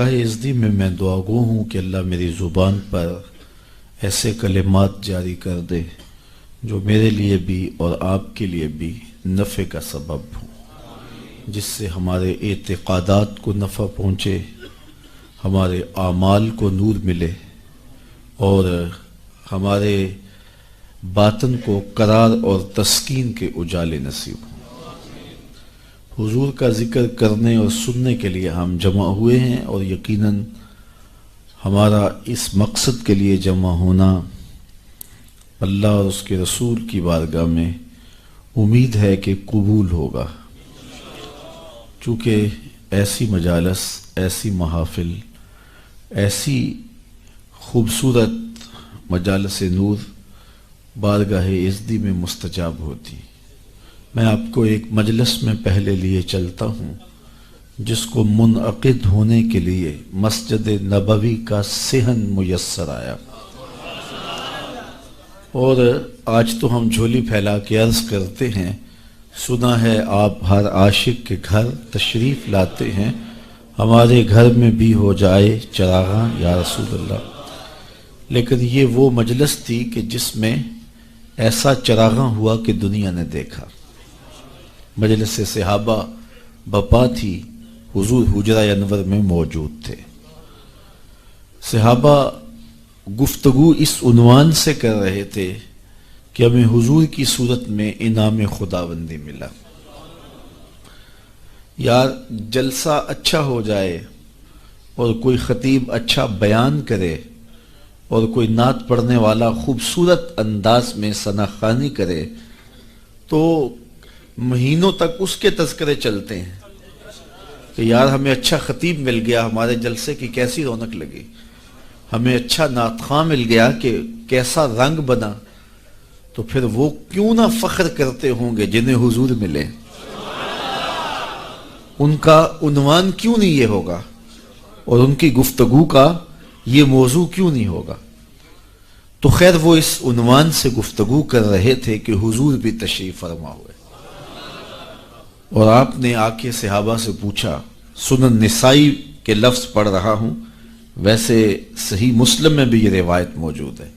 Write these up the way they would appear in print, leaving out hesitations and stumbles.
ازدی میں دعا گو ہوں کہ اللہ میری زبان پر ایسے کلمات جاری کر دے جو میرے لیے بھی اور آپ کے لیے بھی نفع کا سبب ہوں، جس سے ہمارے اعتقادات کو نفع پہنچے، ہمارے اعمال کو نور ملے اور ہمارے باطن کو قرار اور تسکین کے اجالے نصیب ہوں۔ حضور کا ذکر کرنے اور سننے کے لیے ہم جمع ہوئے ہیں، اور یقیناً ہمارا اس مقصد کے لیے جمع ہونا اللہ اور اس کے رسول کی بارگاہ میں امید ہے کہ قبول ہوگا، چونکہ ایسی مجالس، ایسی محافل، ایسی خوبصورت مجالس نور بارگاہ ازدی میں مستجاب ہوتی۔ میں آپ کو ایک مجلس میں پہلے لیے چلتا ہوں جس کو منعقد ہونے کے لیے مسجد نبوی کا صحن میسر آیا، اور آج تو ہم جھولی پھیلا کے عرض کرتے ہیں، سنا ہے آپ ہر عاشق کے گھر تشریف لاتے ہیں، ہمارے گھر میں بھی ہو جائے چراغاں یا رسول اللہ۔ لیکن یہ وہ مجلس تھی کہ جس میں ایسا چراغاں ہوا کہ دنیا نے دیکھا۔ مجلس صحابہ بپا تھی، حضور حجرہ انور میں موجود تھے۔ صحابہ گفتگو اس عنوان سے کر رہے تھے کہ ہمیں حضور کی صورت میں انعام خداوندی ملا۔ یار جلسہ اچھا ہو جائے اور کوئی خطیب اچھا بیان کرے اور کوئی نعت پڑھنے والا خوبصورت انداز میں ثناخوانی کرے تو مہینوں تک اس کے تذکرے چلتے ہیں کہ یار ہمیں اچھا خطیب مل گیا، ہمارے جلسے کی کیسی رونق لگی، ہمیں اچھا نعت خواں مل گیا کہ کیسا رنگ بنا۔ تو پھر وہ کیوں نہ فخر کرتے ہوں گے جنہیں حضور ملے، ان کا عنوان کیوں نہیں یہ ہوگا اور ان کی گفتگو کا یہ موضوع کیوں نہیں ہوگا؟ تو خیر وہ اس عنوان سے گفتگو کر رہے تھے کہ حضور بھی تشریف فرما ہوئے، اور آپ نے آ کے صحابہ سے پوچھا، سنن نسائی کے لفظ پڑھ رہا ہوں، ویسے صحیح مسلم میں بھی یہ روایت موجود ہے،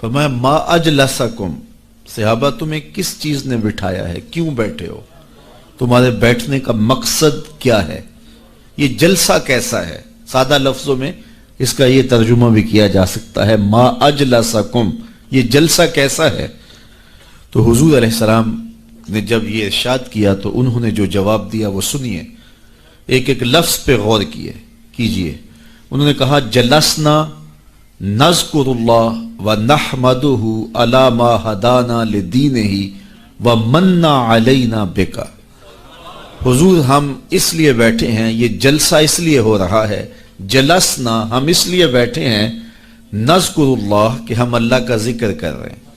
فرمایا ما اجلسکم، صحابہ تمہیں کس چیز نے بٹھایا ہے، کیوں بیٹھے ہو، تمہارے بیٹھنے کا مقصد کیا ہے، یہ جلسہ کیسا ہے؟ سادہ لفظوں میں اس کا یہ ترجمہ بھی کیا جا سکتا ہے ما اجلسکم، یہ جلسہ کیسا ہے؟ تو حضور علیہ السلام نے جب یہ ارشاد کیا تو انہوں نے جو جواب دیا وہ سنیے، ایک ایک لفظ پہ غور کیجئے۔ انہوں نے کہا جلسنا نذکر اللہ ونحمدہ علی ما ہدانا لدینہ ومن علینا بک۔ حضور ہم اس لیے بیٹھے ہیں، یہ جلسہ اس لیے ہو رہا ہے، جلسنا ہم اس لیے بیٹھے ہیں، نذکر اللہ کہ ہم اللہ کا ذکر کر رہے ہیں،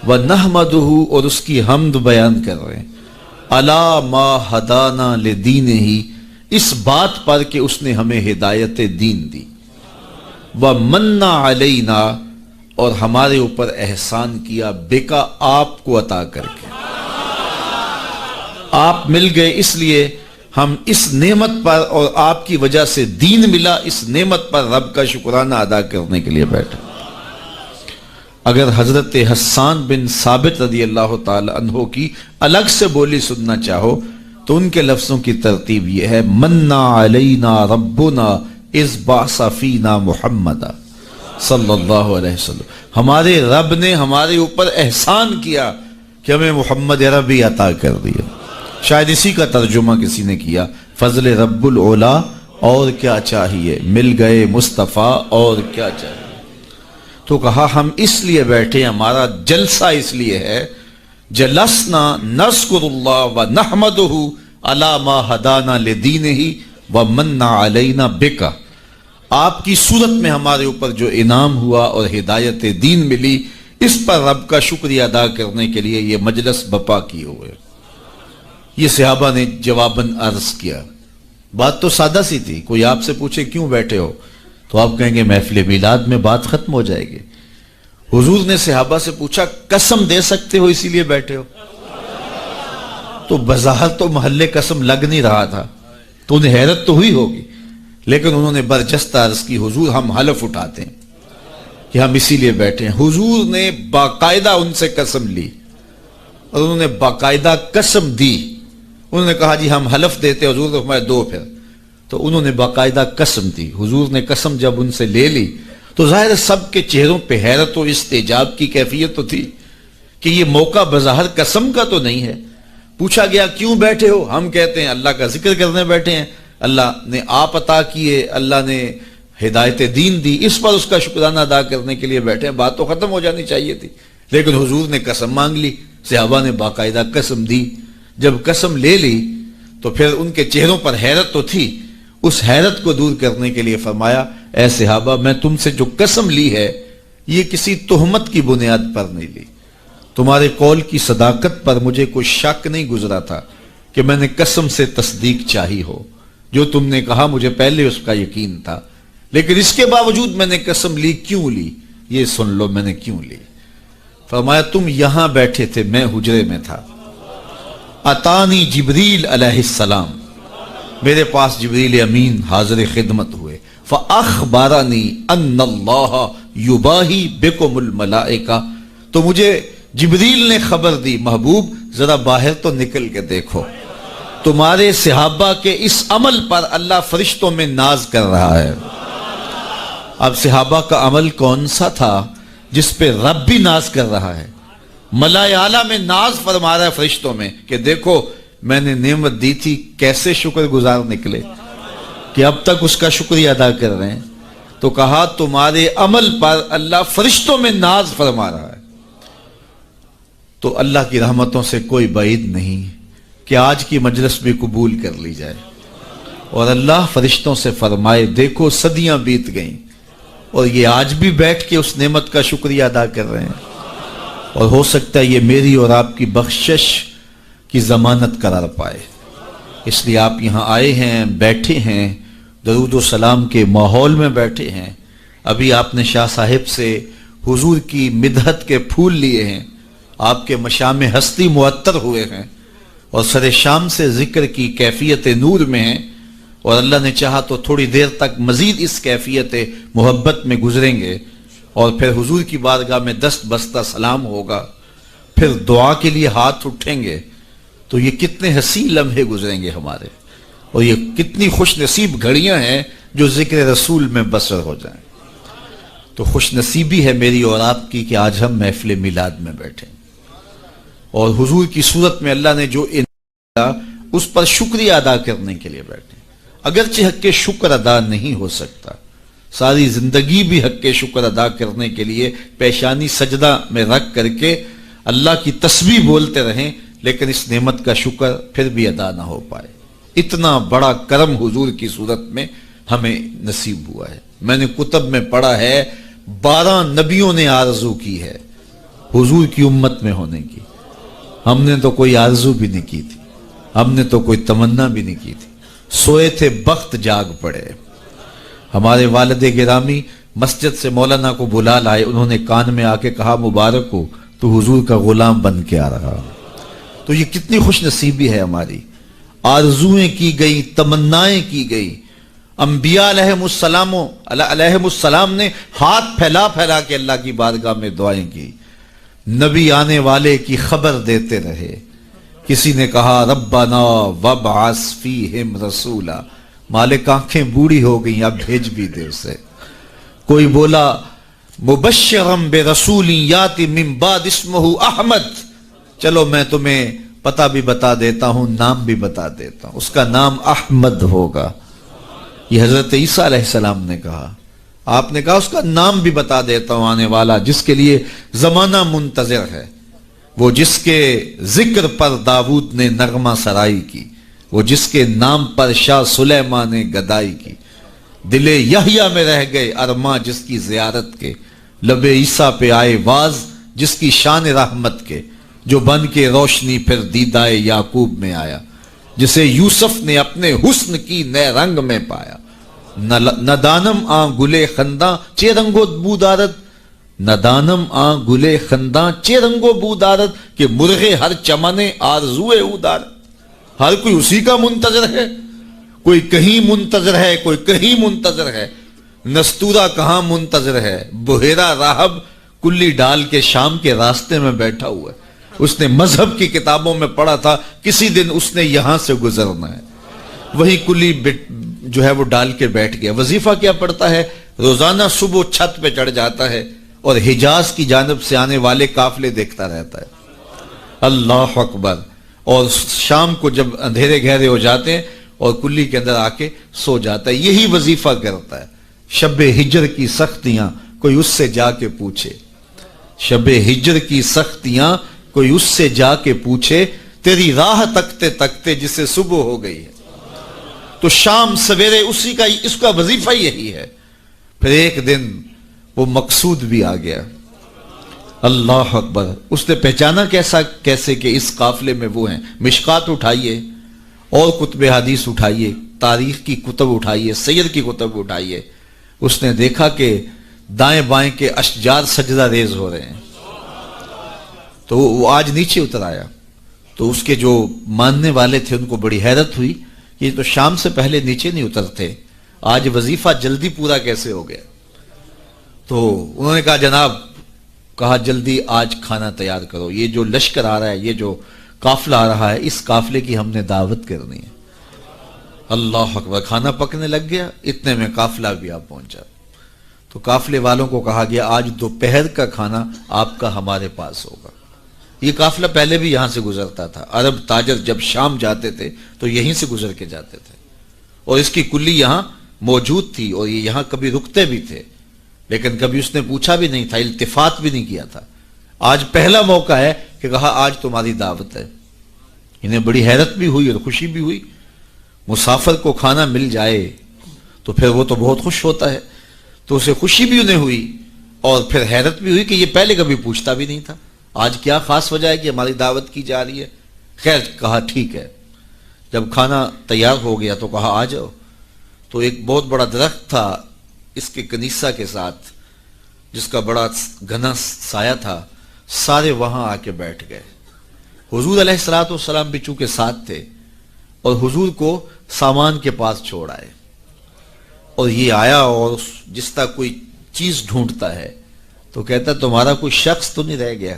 وَنَحْمَدُهُ اور اس کی حمد بیان کر رہے ہیں، عَلَى مَا هَدَانَا لِدِينِهِ اس بات پر کہ اس نے ہمیں ہدایت دین دی، وَمَنَّ عَلَيْنَا اور ہمارے اوپر احسان کیا، بِكَ آپ کو عطا کر کے، آپ مل گئے اس لیے ہم اس نعمت پر اور آپ کی وجہ سے دین ملا، اس نعمت پر رب کا شکرانہ ادا کرنے کے لیے بیٹھے۔ اگر حضرت حسان بن ثابت رضی اللہ تعالی عنہ کی الگ سے بولی سننا چاہو تو ان کے لفظوں کی ترتیب یہ ہے، منا علینا ربنا اذ بعث فینا محمد صلی اللہ علیہ وسلم، ہمارے رب نے ہمارے اوپر احسان کیا کہ ہمیں محمد عربی عطا کر دیا۔ شاید اسی کا ترجمہ کسی نے کیا، فضل رب العلا اور کیا چاہیے، مل گئے مصطفیٰ اور کیا چاہیے۔ تو کہا ہم اس لیے بیٹھے، ہمارا جلسہ اس لیے ہے، جلسنا نذکر اللہ ونحمدہ علی ما ہدانا لدینہ ومن علینا بک، آپ کی صورت میں ہمارے اوپر جو انعام ہوا اور ہدایت دین ملی، اس پر رب کا شکریہ ادا کرنے کے لیے یہ مجلس بپا کیے ہوئے۔ یہ صحابہ نے جواباً عرض کیا، بات تو سادہ سی تھی، کوئی آپ سے پوچھے کیوں بیٹھے ہو تو آپ کہیں گے محفل میلاد میں بات ختم ہو جائے گی۔ حضور نے صحابہ سے پوچھا قسم دے سکتے ہو اسی لیے بیٹھے ہو؟ تو بظاہر تو محلے قسم لگ نہیں رہا تھا، تو انہیں حیرت تو ہوئی ہوگی، لیکن انہوں نے برجستہ عرض کی حضور ہم حلف اٹھاتے ہیں کہ ہم اسی لیے بیٹھے ہیں. حضور نے باقاعدہ ان سے قسم لی اور انہوں نے باقاعدہ قسم دی. انہوں نے کہا جی ہم حلف دیتے حضور تو ہمارے دو پھر. تو انہوں نے باقاعدہ قسم دی. حضور نے قسم جب ان سے لے لی تو ظاہر سب کے چہروں پہ حیرت و استعجاب کی کیفیت تو تھی کہ یہ موقع بظاہر قسم کا تو نہیں ہے. پوچھا گیا کیوں بیٹھے ہو؟ ہم کہتے ہیں اللہ کا ذکر کرنے بیٹھے ہیں, اللہ نے آپ عطا کیے, اللہ نے ہدایت دین دی, اس پر اس کا شکرانہ ادا کرنے کے لیے بیٹھے ہیں. بات تو ختم ہو جانی چاہیے تھی, لیکن حضور نے قسم مانگ لی. صحابہ نے باقاعدہ قسم دی. جب قسم لے لی تو پھر ان کے چہروں پر حیرت تو تھی. اس حیرت کو دور کرنے کے لیے فرمایا اے صحابہ میں تم سے جو قسم لی ہے یہ کسی تہمت کی بنیاد پر نہیں لی. تمہارے قول کی صداقت پر مجھے کوئی شک نہیں گزرا تھا کہ میں نے قسم سے تصدیق چاہی ہو. جو تم نے کہا مجھے پہلے اس کا یقین تھا, لیکن اس کے باوجود میں نے قسم لی. کیوں لی یہ سن لو میں نے کیوں لی. فرمایا تم یہاں بیٹھے تھے, میں حجرے میں تھا. اتانی جبریل علیہ السلام, میرے پاس جبریل امین حاضر خدمت ہوئے. فاخبرنی ان اللہ یباہی بکم الملائکہ, تو مجھے جبریل نے خبر دی محبوب ذرا باہر تو نکل کے دیکھو, تمہارے صحابہ کے اس عمل پر اللہ فرشتوں میں ناز کر رہا ہے. اب صحابہ کا عمل کون سا تھا جس پہ رب بھی ناز کر رہا ہے؟ ملائے اعلیٰ میں ناز فرما رہا ہے فرشتوں میں کہ دیکھو میں نے نعمت دی تھی, کیسے شکر گزار نکلے کہ اب تک اس کا شکریہ ادا کر رہے ہیں. تو کہا تمہارے عمل پر اللہ فرشتوں میں ناز فرما رہا ہے. تو اللہ کی رحمتوں سے کوئی بعید نہیں کہ آج کی مجلس بھی قبول کر لی جائے اور اللہ فرشتوں سے فرمائے دیکھو صدیاں بیت گئیں اور یہ آج بھی بیٹھ کے اس نعمت کا شکریہ ادا کر رہے ہیں, اور ہو سکتا ہے یہ میری اور آپ کی بخشش کی ضمانت قرار پائے. اس لیے آپ یہاں آئے ہیں, بیٹھے ہیں, درود و سلام کے ماحول میں بیٹھے ہیں. ابھی آپ نے شاہ صاحب سے حضور کی مدحت کے پھول لیے ہیں, آپ کے مشام ہستی معطر ہوئے ہیں اور سر شام سے ذکر کی کیفیت نور میں ہیں, اور اللہ نے چاہا تو تھوڑی دیر تک مزید اس کیفیت محبت میں گزریں گے, اور پھر حضور کی بارگاہ میں دست بستہ سلام ہوگا, پھر دعا کے لیے ہاتھ اٹھیں گے. تو یہ کتنے حسین لمحے گزریں گے ہمارے, اور یہ کتنی خوش نصیب گھڑیاں ہیں جو ذکر رسول میں بسر ہو جائیں. تو خوش نصیبی ہے میری اور آپ کی کہ آج ہم محفل میلاد میں بیٹھے اور حضور کی صورت میں اللہ نے جو اس پر شکریہ ادا کرنے کے لیے بیٹھے. اگرچہ حق کے شکر ادا نہیں ہو سکتا, ساری زندگی بھی حق کے شکر ادا کرنے کے لیے پیشانی سجدہ میں رکھ کر کے اللہ کی تسبیح بولتے رہیں, لیکن اس نعمت کا شکر پھر بھی ادا نہ ہو پائے. اتنا بڑا کرم حضور کی صورت میں ہمیں نصیب ہوا ہے. میں نے کتب میں پڑھا ہے 12 نبیوں نے آرزو کی ہے حضور کی امت میں ہونے کی. ہم نے تو کوئی آرزو بھی نہیں کی تھی, ہم نے تو کوئی تمنا بھی نہیں کی تھی. سوئے تھے بخت جاگ پڑے. ہمارے والد گرامی مسجد سے مولانا کو بلا لائے, انہوں نے کان میں آ کے کہا مبارک ہو تو حضور کا غلام بن کے آ رہا. تو یہ کتنی خوش نصیبی ہے ہماری. آرزویں کی گئی, تمنائیں کی گئی. انبیاء علیہم السلام نے ہاتھ پھیلا پھیلا کے اللہ کی بارگاہ میں دعائیں کی. نبی آنے والے کی خبر دیتے رہے. کسی نے کہا ربنا وابعث فیہم رسولا, مالک آنکھیں بوڑھی ہو گئیں اب بھیج بھی دے اسے. کوئی بولا مبشرم برسول یاتی من بعد اسمہ احمد, چلو میں تمہیں پتہ بھی بتا دیتا ہوں, نام بھی بتا دیتا ہوں, اس کا نام احمد ہوگا. یہ حضرت عیسیٰ علیہ السلام نے کہا. آپ نے کہا اس کا نام بھی بتا دیتا ہوں آنے والا جس کے لیے زمانہ منتظر ہے, وہ جس کے ذکر پر داؤد نے نغمہ سرائی کی, وہ جس کے نام پر شاہ سلیمان نے گدائی کی. دل یحییٰ میں رہ گئے ارماں جس کی زیارت کے, لب عیسیٰ پہ آئے واز جس کی شان رحمت کے, جو بن کے روشنی پھر دیدائے یعقوب میں آیا, جسے یوسف نے اپنے حسن کی نئے رنگ میں پایا. ندانم آ گلے خنداں چے رنگو بودارت, ندانم آ گلے خنداں چے رنگو بودارت, کہ مرغے ہر چمنے آرزوئے اودارت. ہر کوئی اسی کا منتظر ہے, کوئی کہیں منتظر ہے، کوئی کہیں منتظر ہے، نستورہ کہاں منتظر ہے، بحیرہ راہب کلی ڈال کے شام کے راستے میں بیٹھا ہوا ہے۔ اس نے مذہب کی کتابوں میں پڑھا تھا کسی دن اس نے یہاں سے گزرنا ہے، وہی کلی جو ہے وہ ڈال کے بیٹھ گیا۔ وظیفہ کیا پڑھتا ہے؟ روزانہ صبح چھت پہ چڑھ جاتا ہے اور حجاز کی جانب سے آنے والے قافلے دیکھتا رہتا ہے۔ اللہ اکبر۔ اور شام کو جب اندھیرے گہرے ہو جاتے ہیں اور کلی کے اندر آ کے سو جاتا ہے، یہی وظیفہ کرتا ہے۔ شب ہجر کی سختیاں کوئی اس سے جا کے پوچھے، شب ہجر کی سختیاں کوئی اس سے جا کے پوچھے، تیری راہ تکتے تکتے جسے صبح ہو گئی ہے۔ تو شام سویرے اس کا وظیفہ یہی ہے۔ پھر ایک دن وہ مقصود بھی آ گیا۔ اللہ اکبر۔ اس نے پہچانا کیسے کہ اس قافلے میں وہ ہیں۔ مشکات اٹھائیے اور کتب حدیث اٹھائیے، تاریخ کی کتب اٹھائیے، سیر کی کتب اٹھائیے۔ اس نے دیکھا کہ دائیں بائیں کے اشجار سجدہ ریز ہو رہے ہیں، تو وہ آج نیچے اتر آیا۔ تو اس کے جو ماننے والے تھے ان کو بڑی حیرت ہوئی، یہ تو شام سے پہلے نیچے نہیں اترتے، آج وظیفہ جلدی پورا کیسے ہو گیا؟ تو انہوں نے کہا جناب، کہا جلدی آج کھانا تیار کرو، یہ جو لشکر آ رہا ہے، یہ جو قافلہ آ رہا ہے، اس قافلے کی ہم نے دعوت کرنی ہے۔ اللہ اکبر۔ کھانا پکنے لگ گیا، اتنے میں قافلہ بھی آ پہنچا۔ تو قافلے والوں کو کہا گیا آج دوپہر کا کھانا آپ کا ہمارے پاس ہوگا۔ یہ قافلہ پہلے بھی یہاں سے گزرتا تھا، عرب تاجر جب شام جاتے تھے تو یہیں سے گزر کے جاتے تھے، اور اس کی کلی یہاں موجود تھی، اور یہ یہاں کبھی رکتے بھی تھے، لیکن کبھی اس نے پوچھا بھی نہیں تھا، التفات بھی نہیں کیا تھا۔ آج پہلا موقع ہے کہ کہا آج تمہاری دعوت ہے۔ انہیں بڑی حیرت بھی ہوئی اور خوشی بھی ہوئی۔ مسافر کو کھانا مل جائے تو پھر وہ تو بہت خوش ہوتا ہے، تو اسے خوشی بھی انہیں ہوئی اور پھر حیرت بھی ہوئی کہ یہ پہلے کبھی پوچھتا بھی نہیں تھا، آج کیا خاص وجہ ہے کہ ہماری دعوت کی جا رہی ہے۔ خیر، کہا ٹھیک ہے۔ جب کھانا تیار ہو گیا تو کہا آ جاؤ۔ تو ایک بہت بڑا درخت تھا اس کے کنیسہ کے ساتھ، جس کا بڑا گھنا سایہ تھا، سارے وہاں آ کے بیٹھ گئے۔ حضور علیہ السلام بھی چونکہ ساتھ تھے، اور حضور کو سامان کے پاس چھوڑ آئے، اور یہ آیا اور جس طرح کوئی چیز ڈھونڈتا ہے تو کہتا تمہارا کوئی شخص تو نہیں رہ گیا؟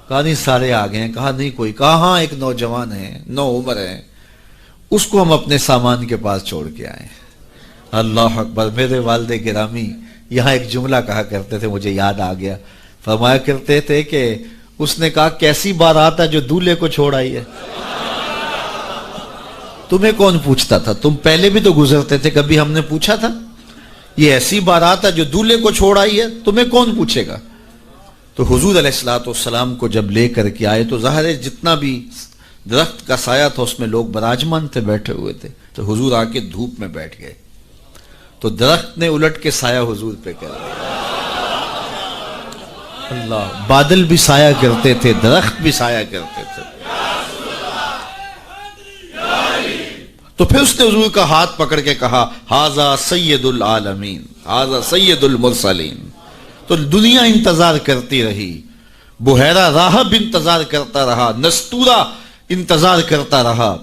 کہا نہیں، سارے آ گئے ہیں۔ کہا نہیں کوئی؟ کہا ہاں، ایک نوجوان ہے، نوعمر ہے، اس کو ہم اپنے سامان کے پاس چھوڑ کے آئے ہیں۔ اللہ اکبر۔ میرے والد گرامی یہاں ایک جملہ کہا کرتے تھے، مجھے یاد آ گیا، فرمایا کرتے تھے کہ اس نے کہا کیسی بارات ہے جو دولہے کو چھوڑ آئی ہے؟ تمہیں کون پوچھتا تھا؟ تم پہلے بھی تو گزرتے تھے، کبھی ہم نے پوچھا تھا؟ یہ ایسی بارات ہے جو دولہے کو چھوڑ آئی ہے، تمہیں کون پوچھے گا؟ تو حضور علیہ السلام کو جب لے کر کے آئے تو ظاہر ہے جتنا بھی درخت کا سایہ تھا اس میں لوگ براجمان تھے، بیٹھے ہوئے تھے، تو حضور آ کے دھوپ میں بیٹھ گئے، تو درخت نے الٹ کے سایہ حضور پہ کر دیا۔ اللہ، بادل بھی سایہ کرتے تھے، درخت بھی سایہ کرتے تھے۔ تو پھر اس نے حضور کا ہاتھ پکڑ کے کہا ھذا سید العالمین، ھذا سید المرسلین۔ تو دنیا انتظار کرتی رہی، بحیرہ راہب انتظار کرتا رہا، نستورہ انتظار کرتا رہا،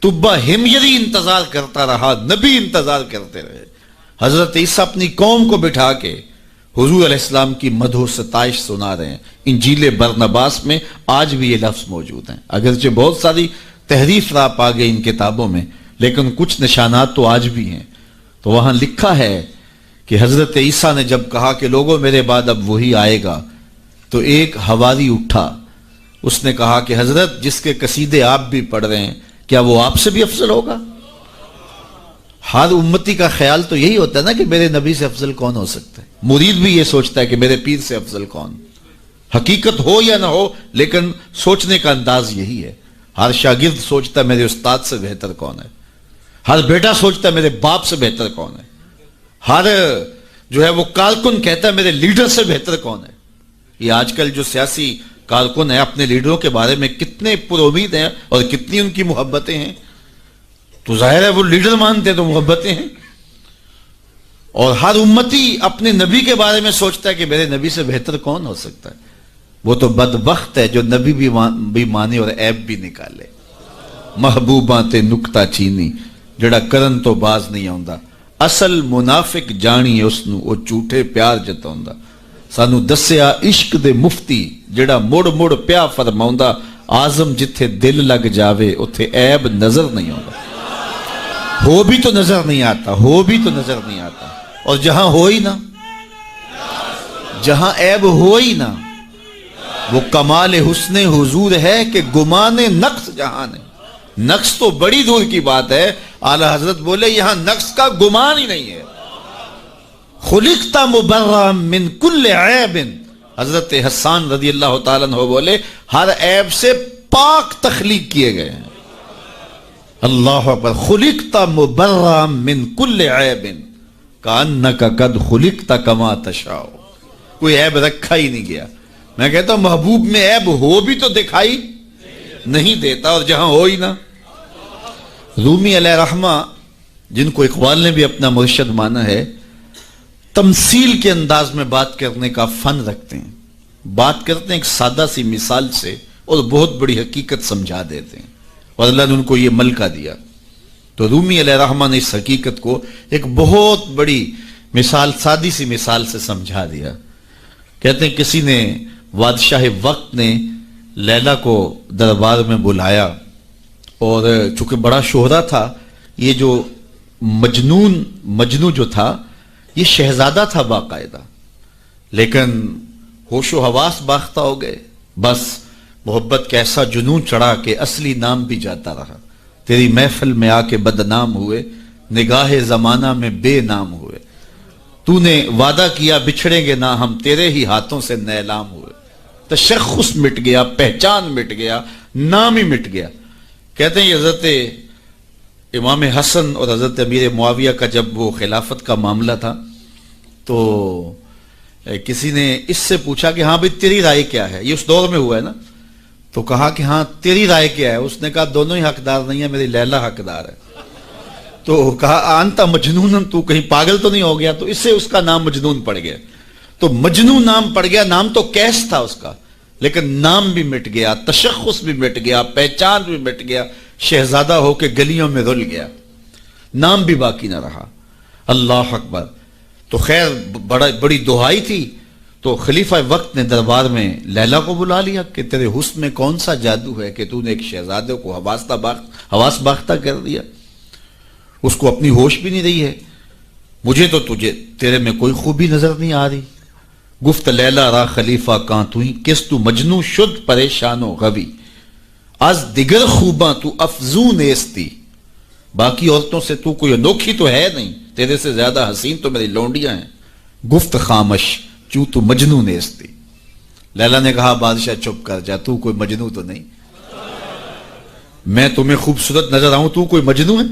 تبہ ہمیری انتظار کرتا رہا، نبی انتظار کرتے رہے۔ حضرت عیسیٰ اپنی قوم کو بٹھا کے حضور علیہ السلام کی مدح و ستائش سنا رہے ہیں۔ انجیل برنباس میں آج بھی یہ لفظ موجود ہیں، اگرچہ بہت ساری تحریف راپ آ گئی ان کتابوں میں، لیکن کچھ نشانات تو آج بھی ہیں۔ تو وہاں لکھا ہے کہ حضرت عیسیٰ نے جب کہا کہ لوگوں میرے بعد اب وہی آئے گا، تو ایک حواری اٹھا، اس نے کہا کہ حضرت جس کے قصیدے آپ بھی پڑھ رہے ہیں، کیا وہ آپ سے بھی افضل ہوگا؟ ہر امتی کا خیال تو یہی ہوتا ہے نا کہ میرے نبی سے افضل کون ہو سکتا ہے، مرید بھی یہ سوچتا ہے کہ میرے پیر سے افضل کون، حقیقت ہو یا نہ ہو لیکن سوچنے کا انداز یہی ہے۔ ہر شاگرد سوچتا ہے میرے استاد سے بہتر کون ہے، ہر بیٹا سوچتا ہے میرے باپ سے بہتر کون ہے، ہر جو ہے وہ کارکن کہتا ہے میرے لیڈر سے بہتر کون ہے۔ یہ آج کل جو سیاسی کارکن ہیں اپنے لیڈروں کے بارے میں کتنے پر امید ہیں اور کتنی ان کی محبتیں ہیں، تو ظاہر ہے وہ لیڈر مانتے ہیں تو محبتیں ہیں۔ اور ہر امتی اپنے نبی کے بارے میں سوچتا ہے کہ میرے نبی سے بہتر کون ہو سکتا ہے۔ وہ تو بدبخت ہے جو نبی بھی مانے اور عیب بھی نکالے۔ محبوباں تے نکتہ چینی، جڑا کرن تو باز نہیں آوندا، اصل منافق جانی اس نو او جھوٹے پیار جتاوندا۔ سانو دسیا عشق دے مفتی جڑا مڑ مڑ پیا فرماوندا، آزم جتھے دل لگ جاوے اتھے عیب نظر نہیں آوندا۔ ہو بھی تو نظر نہیں آتا، ہو بھی تو نظر نہیں آتا، اور جہاں ہو ہی نہ، جہاں عیب ہو ہی نہ، وہ کمال حسن حضور ہے کہ گمان نقص جہاں نہیں۔ نقص تو بڑی دور کی بات ہے، اعلیٰ حضرت بولے یہاں نقص کا گمان ہی نہیں ہے۔ خلقت مبرأ من کل عیب، حضرت حسان رضی اللہ تعالیٰ عنہ بولے ہر عیب سے پاک تخلیق کیے گئے ہیں۔ اللہ اکبر، خلقت مبرأ من کل عیب کأنک قد خلقت کما تشاء، کوئی عیب رکھا ہی نہیں گیا۔ میں کہتا ہوں محبوب میں عیب ہو بھی تو دکھائی نہیں دیتا، اور جہاں ہو ہی نہ۔ رومی علیہ رحمہ، جن کو اقبال نے بھی اپنا مرشد مانا ہے، تمثیل کے انداز میں بات کرنے کا فن رکھتے ہیں۔ بات کرتے ہیں ایک سادہ سی مثال سے اور بہت بڑی حقیقت سمجھا دیتے ہیں، اور اللہ نے ان کو یہ ملکہ دیا۔ تو رومی علیہ رحمہ نے اس حقیقت کو ایک بہت بڑی مثال، سادی سی مثال سے سمجھا دیا۔ کہتے ہیں کسی نے، بادشاہ وقت نے لیلا کو دربار میں بلایا، اور چونکہ بڑا شہرہ تھا، یہ جو مجنو جو تھا یہ شہزادہ تھا باقاعدہ، لیکن ہوش و حواس باختہ ہو گئے، بس محبت کا ایسا جنون چڑھا کہ اصلی نام بھی جاتا رہا۔ تیری محفل میں آ کے بدنام ہوئے، نگاہ زمانہ میں بے نام ہوئے، تو نے وعدہ کیا بچھڑیں گے نہ ہم، تیرے ہی ہاتھوں سے نیلام ہوئے۔ تشخص مٹ گیا، پہچان مٹ گیا، نام ہی مٹ گیا۔ کہتے ہیں حضرت امام حسن اور حضرت امیر معاویہ کا جب وہ خلافت کا معاملہ تھا، تو کسی نے اس سے پوچھا کہ ہاں بھئی تیری رائے کیا ہے، یہ اس دور میں ہوا ہے نا، تو کہا کہ ہاں تیری رائے کیا ہے؟ اس نے کہا دونوں ہی حقدار نہیں ہے، میری لیلا حقدار ہے۔ تو کہا انتا مجنون، تو کہیں پاگل تو نہیں ہو گیا؟ تو اس سے اس کا نام مجنون پڑ گیا۔ تو مجنون نام پڑ گیا، نام تو کیس تھا اس کا، لیکن نام بھی مٹ گیا، تشخص بھی مٹ گیا، پہچان بھی مٹ گیا، شہزادہ ہو کے گلیوں میں رل گیا، نام بھی باقی نہ رہا۔ اللہ اکبر۔ تو خیر بڑی دہائی تھی، تو خلیفہ وقت نے دربار میں لیلا کو بلا لیا کہ تیرے حسن میں کون سا جادو ہے کہ تو نے ایک شہزادے کو حواس باختہ کر دیا، اس کو اپنی ہوش بھی نہیں رہی ہے، مجھے تو تیرے میں کوئی خوبی نظر نہیں آ رہی۔ گفت لیلا را خلیفہ کاں توئی، کس تو مجنو شد پریشان و غوی، از دیگر خوباں تو افزون ایستی، باقی عورتوں سے تو کوئی انوکھی تو ہے نہیں، تیرے سے زیادہ حسین تو میری لونڈیاں ہیں۔ گفت خامش چوں تو مجنو نیستی، لیلا نے کہا بادشاہ چپ کر جا، تو کوئی مجنو تو نہیں، میں تمہیں خوبصورت نظر آؤں، تو کوئی مجنو ہے؟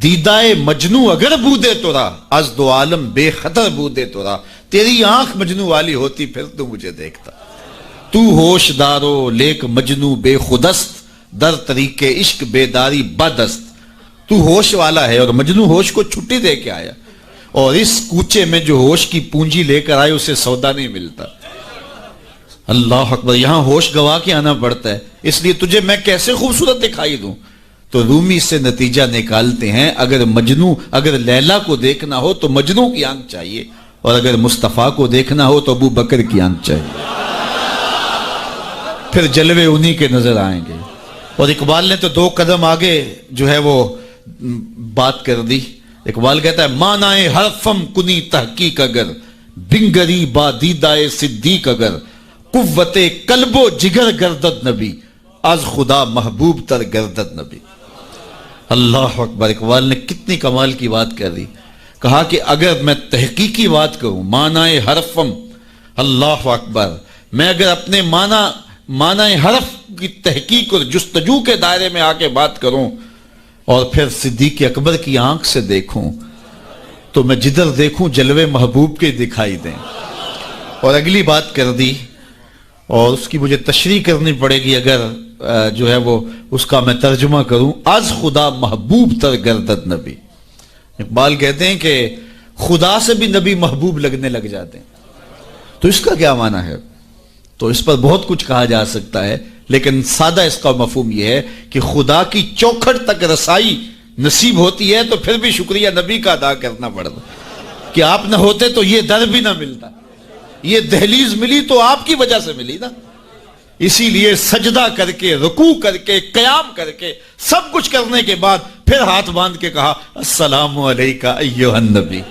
دیدائے مجنو اگر بودے تو را، از دو عالم بے خطر بودے تو را، تیری آنکھ مجنو والی ہوتی پھر تو مجھے دیکھتا، تو ہوش دارو لیک مجنو بے خودست، در طریق عشق بیداری بدست، تو ہوش والا ہے اور مجنو ہوش کو چھٹی دے کے آیا، اور اس کوچے میں جو ہوش کی پونجی لے کر آئے اسے سودا نہیں ملتا۔ اللہ اکبر، یہاں ہوش گوا کے آنا پڑتا ہے، اس لیے تجھے میں کیسے خوبصورت دکھائی دوں؟ تو رومی سے نتیجہ نکالتے ہیں اگر لیلا کو دیکھنا ہو تو مجنو کی آنکھ چاہیے، اور اگر مصطفیٰ کو دیکھنا ہو تو ابو بکر کی آنکھ چاہیے، پھر جلوے انہی کے نظر آئیں گے۔ اور اقبال نے تو 2 قدم آگے جو ہے وہ بات کر دی۔ اقبال کہتا ہے مانائے حرفم کنی تحقیق اگر، بنگری با دیدائے صدیق اگر، قوت قلب و جگر گردد نبی، از خدا محبوب تر گردد نبی۔ اللہ اکبر، اقبال نے کتنی کمال کی بات کر دی۔ کہا کہ اگر میں تحقیقی بات کروں، معنی حرفم، اللہ اکبر، میں اگر اپنے معنی حرف کی تحقیق اور جستجو کے دائرے میں آ کے بات کروں اور پھر صدیق اکبر کی آنکھ سے دیکھوں، تو میں جدھر دیکھوں جلوے محبوب کے دکھائی دیں۔ اور اگلی بات کر دی، اور اس کی مجھے تشریح کرنی پڑے گی اگر جو ہے وہ اس کا میں ترجمہ کروں، از خدا محبوب تر گردد نبی۔ اقبال کہتے ہیں کہ خدا سے بھی نبی محبوب لگنے لگ جاتے ہیں، تو اس کا کیا معنی ہے؟ تو اس پر بہت کچھ کہا جا سکتا ہے، لیکن سادہ اس کا مفہوم یہ ہے کہ خدا کی چوکھٹ تک رسائی نصیب ہوتی ہے تو پھر بھی شکریہ نبی کا ادا کرنا پڑتا کہ آپ نہ ہوتے تو یہ در بھی نہ ملتا، یہ دہلیز ملی تو آپ کی وجہ سے ملی نا۔ اسی لیے سجدہ کر کے، رکوع کر کے، قیام کر کے، سب کچھ کرنے کے بعد پھر ہاتھ باندھ کے کہا السلام علیکہ ایھا النبی،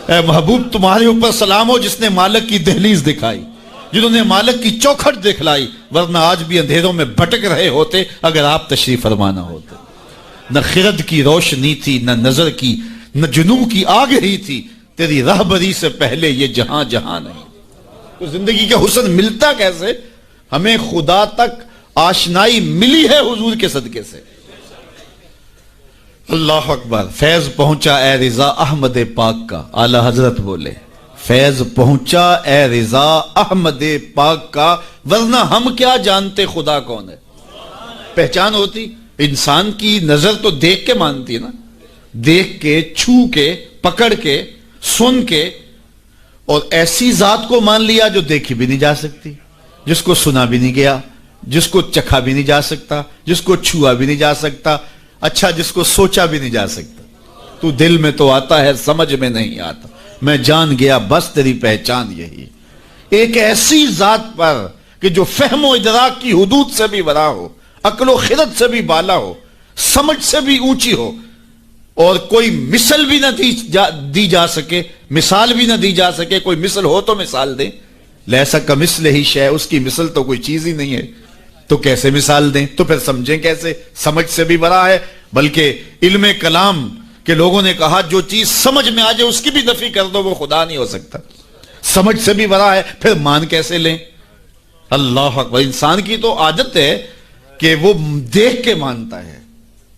اے محبوب تمہارے اوپر سلام ہو جس نے مالک کی دہلیز دکھائی، جنہوں نے مالک کی چوکھٹ دکھلائی، ورنہ آج بھی اندھیروں میں بھٹک رہے ہوتے اگر آپ تشریف فرمانا ہوتے۔ نہ خرد کی روشنی تھی، نہ نظر کی، نہ جنوں کی آگ ہی تھی، تیری رہبری سے پہلے یہ جہاں جہاں نہیں۔ تو زندگی کا حسن ملتا کیسے؟ ہمیں خدا تک آشنائی ملی ہے حضور کے صدقے سے۔ اللہ اکبر، فیض پہنچا اے رضا احمد پاک کا، اعلی حضرت بولے فیض پہنچا اے رضا احمد پاک کا، ورنہ ہم کیا جانتے خدا کون ہے۔ پہچان ہوتی، انسان کی نظر تو دیکھ کے مانتی ہے نا، دیکھ کے، چھو کے، پکڑ کے، سن کے، اور ایسی ذات کو مان لیا جو دیکھی بھی نہیں جا سکتی، جس کو سنا بھی نہیں گیا، جس کو چکھا بھی نہیں جا سکتا، جس کو چھوا بھی نہیں جا سکتا، اچھا جس کو سوچا بھی نہیں جا سکتا۔ تو دل میں تو آتا ہے سمجھ میں نہیں آتا، میں جان گیا بس تیری پہچان یہی۔ ایک ایسی ذات پر کہ جو فہم و ادراک کی حدود سے بھی بڑا ہو، عقل و خرد سے بھی بالا ہو، سمجھ سے بھی اونچی ہو، اور کوئی مثل بھی نہ دی جا سکے، مثال بھی نہ دی جا سکے۔ کوئی مثل ہو تو مثال دیں، لیسا کمثلہ ہی شیء، اس کی مثل تو کوئی چیز ہی نہیں ہے، تو کیسے مثال دیں؟ تو پھر سمجھیں کیسے؟ سمجھ سے بھی بڑا ہے، بلکہ علم کلام کے لوگوں نے کہا جو چیز سمجھ میں آ جائے اس کی بھی نفی کر دو وہ خدا نہیں ہو سکتا۔ سمجھ سے بھی بڑا ہے، پھر مان کیسے لیں؟ اللہ اکبر، انسان کی تو عادت ہے کہ وہ دیکھ کے مانتا ہے۔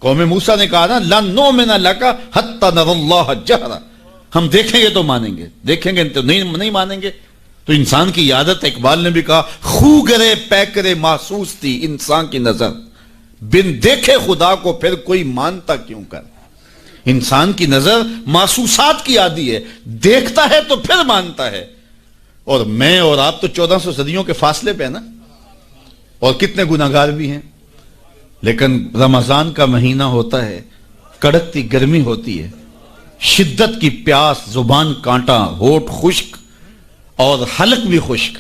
قوم موسیٰ نے کہا نا لَن نُؤْمِنَ لَكَ حَتَّى نَرَى اللَّهَ جَهْرًا، ہم دیکھیں گے تو مانیں گے، دیکھیں گے تو نہیں مانیں گے۔ تو انسان کی عادت، اقبال نے بھی کہا خو گرے پے کرے محسوس تھی انسان کی نظر، بن دیکھے خدا کو پھر کوئی مانتا کیوں کر۔ انسان کی نظر محسوسات کی عادی ہے، دیکھتا ہے تو پھر مانتا ہے۔ اور میں اور آپ تو 1400 صدیوں کے فاصلے پہ نا، اور کتنے گناہگار بھی ہیں، لیکن رمضان کا مہینہ ہوتا ہے، کڑکتی گرمی ہوتی ہے، شدت کی پیاس، زبان کانٹا، ہونٹ خشک اور حلق بھی خشک،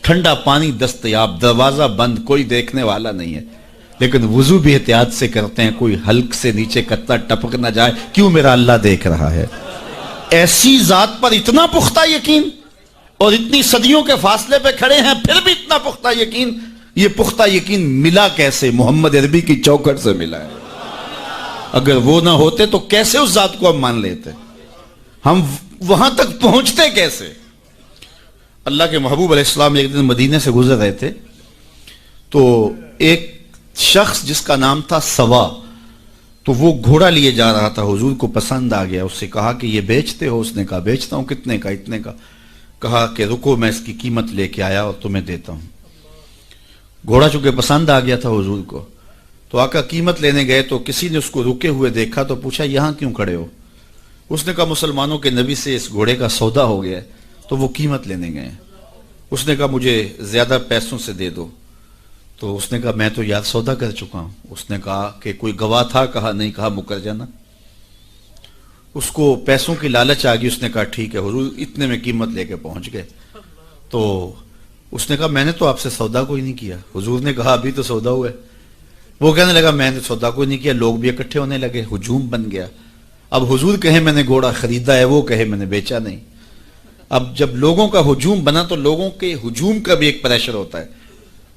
ٹھنڈا پانی دستیاب، دروازہ بند، کوئی دیکھنے والا نہیں ہے، لیکن وضو بھی احتیاط سے کرتے ہیں، کوئی حلق سے نیچے قطرہ ٹپک نہ جائے، کیوں میرا اللہ دیکھ رہا ہے۔ ایسی ذات پر اتنا پختہ یقین، اور اتنی صدیوں کے فاصلے پہ کھڑے ہیں پھر بھی اتنا پختہ یقین۔ یہ پختہ یقین ملا کیسے؟ محمد عربی کی چوکھٹ سے ملا ہے۔ اگر وہ نہ ہوتے تو کیسے اس ذات کو ہم مان لیتے؟ ہم وہاں تک پہنچتے کیسے؟ اللہ کے محبوب علیہ السلام ایک دن مدینے سے گزر رہے تھے، تو ایک شخص جس کا نام تھا سوا، تو وہ گھوڑا لیے جا رہا تھا، حضور کو پسند آ گیا، اس سے کہا کہ یہ بیچتے ہو؟ اس نے کہا بیچتا ہوں۔ کتنے کا؟ اتنے کا۔ کہا کہ رکو میں اس کی قیمت لے کے آیا اور تمہیں دیتا ہوں۔ گھوڑا چونکہ پسند آ گیا تھا حضور کو، تو آقا قیمت لینے گئے تو کسی نے اس کو رکے ہوئے دیکھا تو پوچھا یہاں کیوں کھڑے ہو؟ اس نے کہا مسلمانوں کے نبی سے اس گھوڑے کا سودا ہو گیا ہے تو وہ قیمت لینے گئے ہیں۔ اس نے کہا مجھے زیادہ پیسوں سے دے دو، تو اس نے کہا میں تو یار سودا کر چکا ہوں۔ اس نے کہا کہ کوئی گواہ تھا؟ کہا نہیں۔ کہا مکر جانا۔ اس کو پیسوں کی لالچ آ گئی، اس نے کہا ٹھیک ہے حضور، اتنے میں قیمت لے کے پہنچ گئے۔ تو اس نے کہا میں نے تو آپ سے سودا کوئی نہیں کیا۔ حضور نے کہا ابھی تو سودا ہوا ہے۔ وہ کہنے لگا میں نے سودا کوئی نہیں کیا۔ لوگ بھی اکٹھے ہونے لگے، ہجوم بن گیا۔ اب حضور کہیں میں نے گھوڑا خریدا ہے، وہ کہے میں نے بیچا نہیں۔ اب جب لوگوں کا ہجوم بنا تو لوگوں کے ہجوم کا بھی ایک پریشر ہوتا ہے،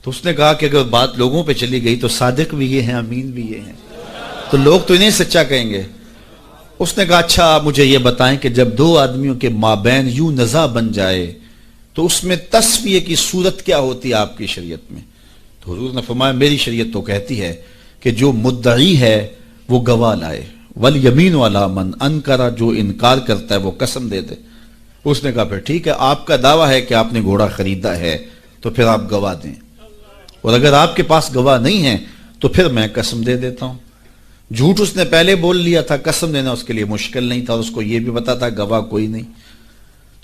تو اس نے کہا کہ اگر بات لوگوں پہ چلی گئی تو صادق بھی یہ ہیں، امین بھی یہ ہیں، تو لوگ تو انہیں سچا کہیں گے۔ اس نے کہا اچھا مجھے یہ بتائیں کہ جب دو آدمیوں کے مابین یوں نزاع بن جائے تو اس میں تسویہ کی صورت کیا ہوتی ہے آپ کی شریعت میں؟ تو حضور نے فرمایا میری شریعت تو کہتی ہے کہ جو مدعی ہے وہ گواہ لائے، والیمین علی من انکر، جو انکار کرتا ہے وہ قسم دے دے۔ اس نے کہا پھر ٹھیک ہے، آپ کا دعویٰ ہے کہ آپ نے گھوڑا خریدا ہے تو پھر آپ گواہ دیں، اور اگر آپ کے پاس گواہ نہیں ہے تو پھر میں قسم دے دیتا ہوں۔ جھوٹ اس نے پہلے بول لیا تھا، قسم دینا اس کے لیے مشکل نہیں تھا، اس کو یہ بھی پتا تھا گواہ کوئی نہیں۔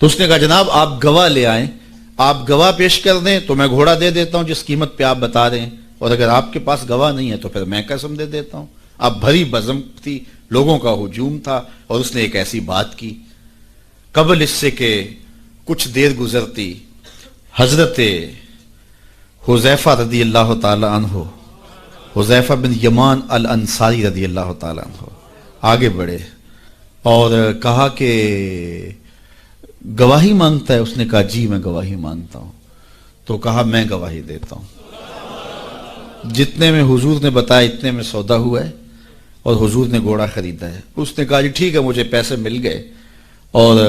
تو اس نے کہا جناب آپ گواہ لے آئیں، آپ گواہ پیش کر دیں تو میں گھوڑا دے دیتا ہوں جس قیمت پہ آپ بتا رہے ہیں، اور اگر آپ کے پاس گواہ نہیں ہے تو پھر میں قسم دے دیتا ہوں۔ اب بھری بزم تھی، لوگوں کا ہجوم تھا، اور اس نے ایک ایسی بات کی قبل اس سے کہ کچھ دیر گزرتی حضرت حذیفہ رضی اللہ تعالی عنہ، حذیفہ بن یمان الانصاری رضی اللہ تعالی عنہ آگے بڑھے اور کہا کہ گواہی مانگتا ہے؟ اس نے کہا جی میں گواہی مانگتا ہوں۔ تو کہا میں گواہی دیتا ہوں، جتنے میں حضور نے بتایا اتنے میں سودا ہوا ہے اور حضور نے گھوڑا خریدا ہے۔ اس نے کہا جی ٹھیک ہے، مجھے پیسے مل گئے اور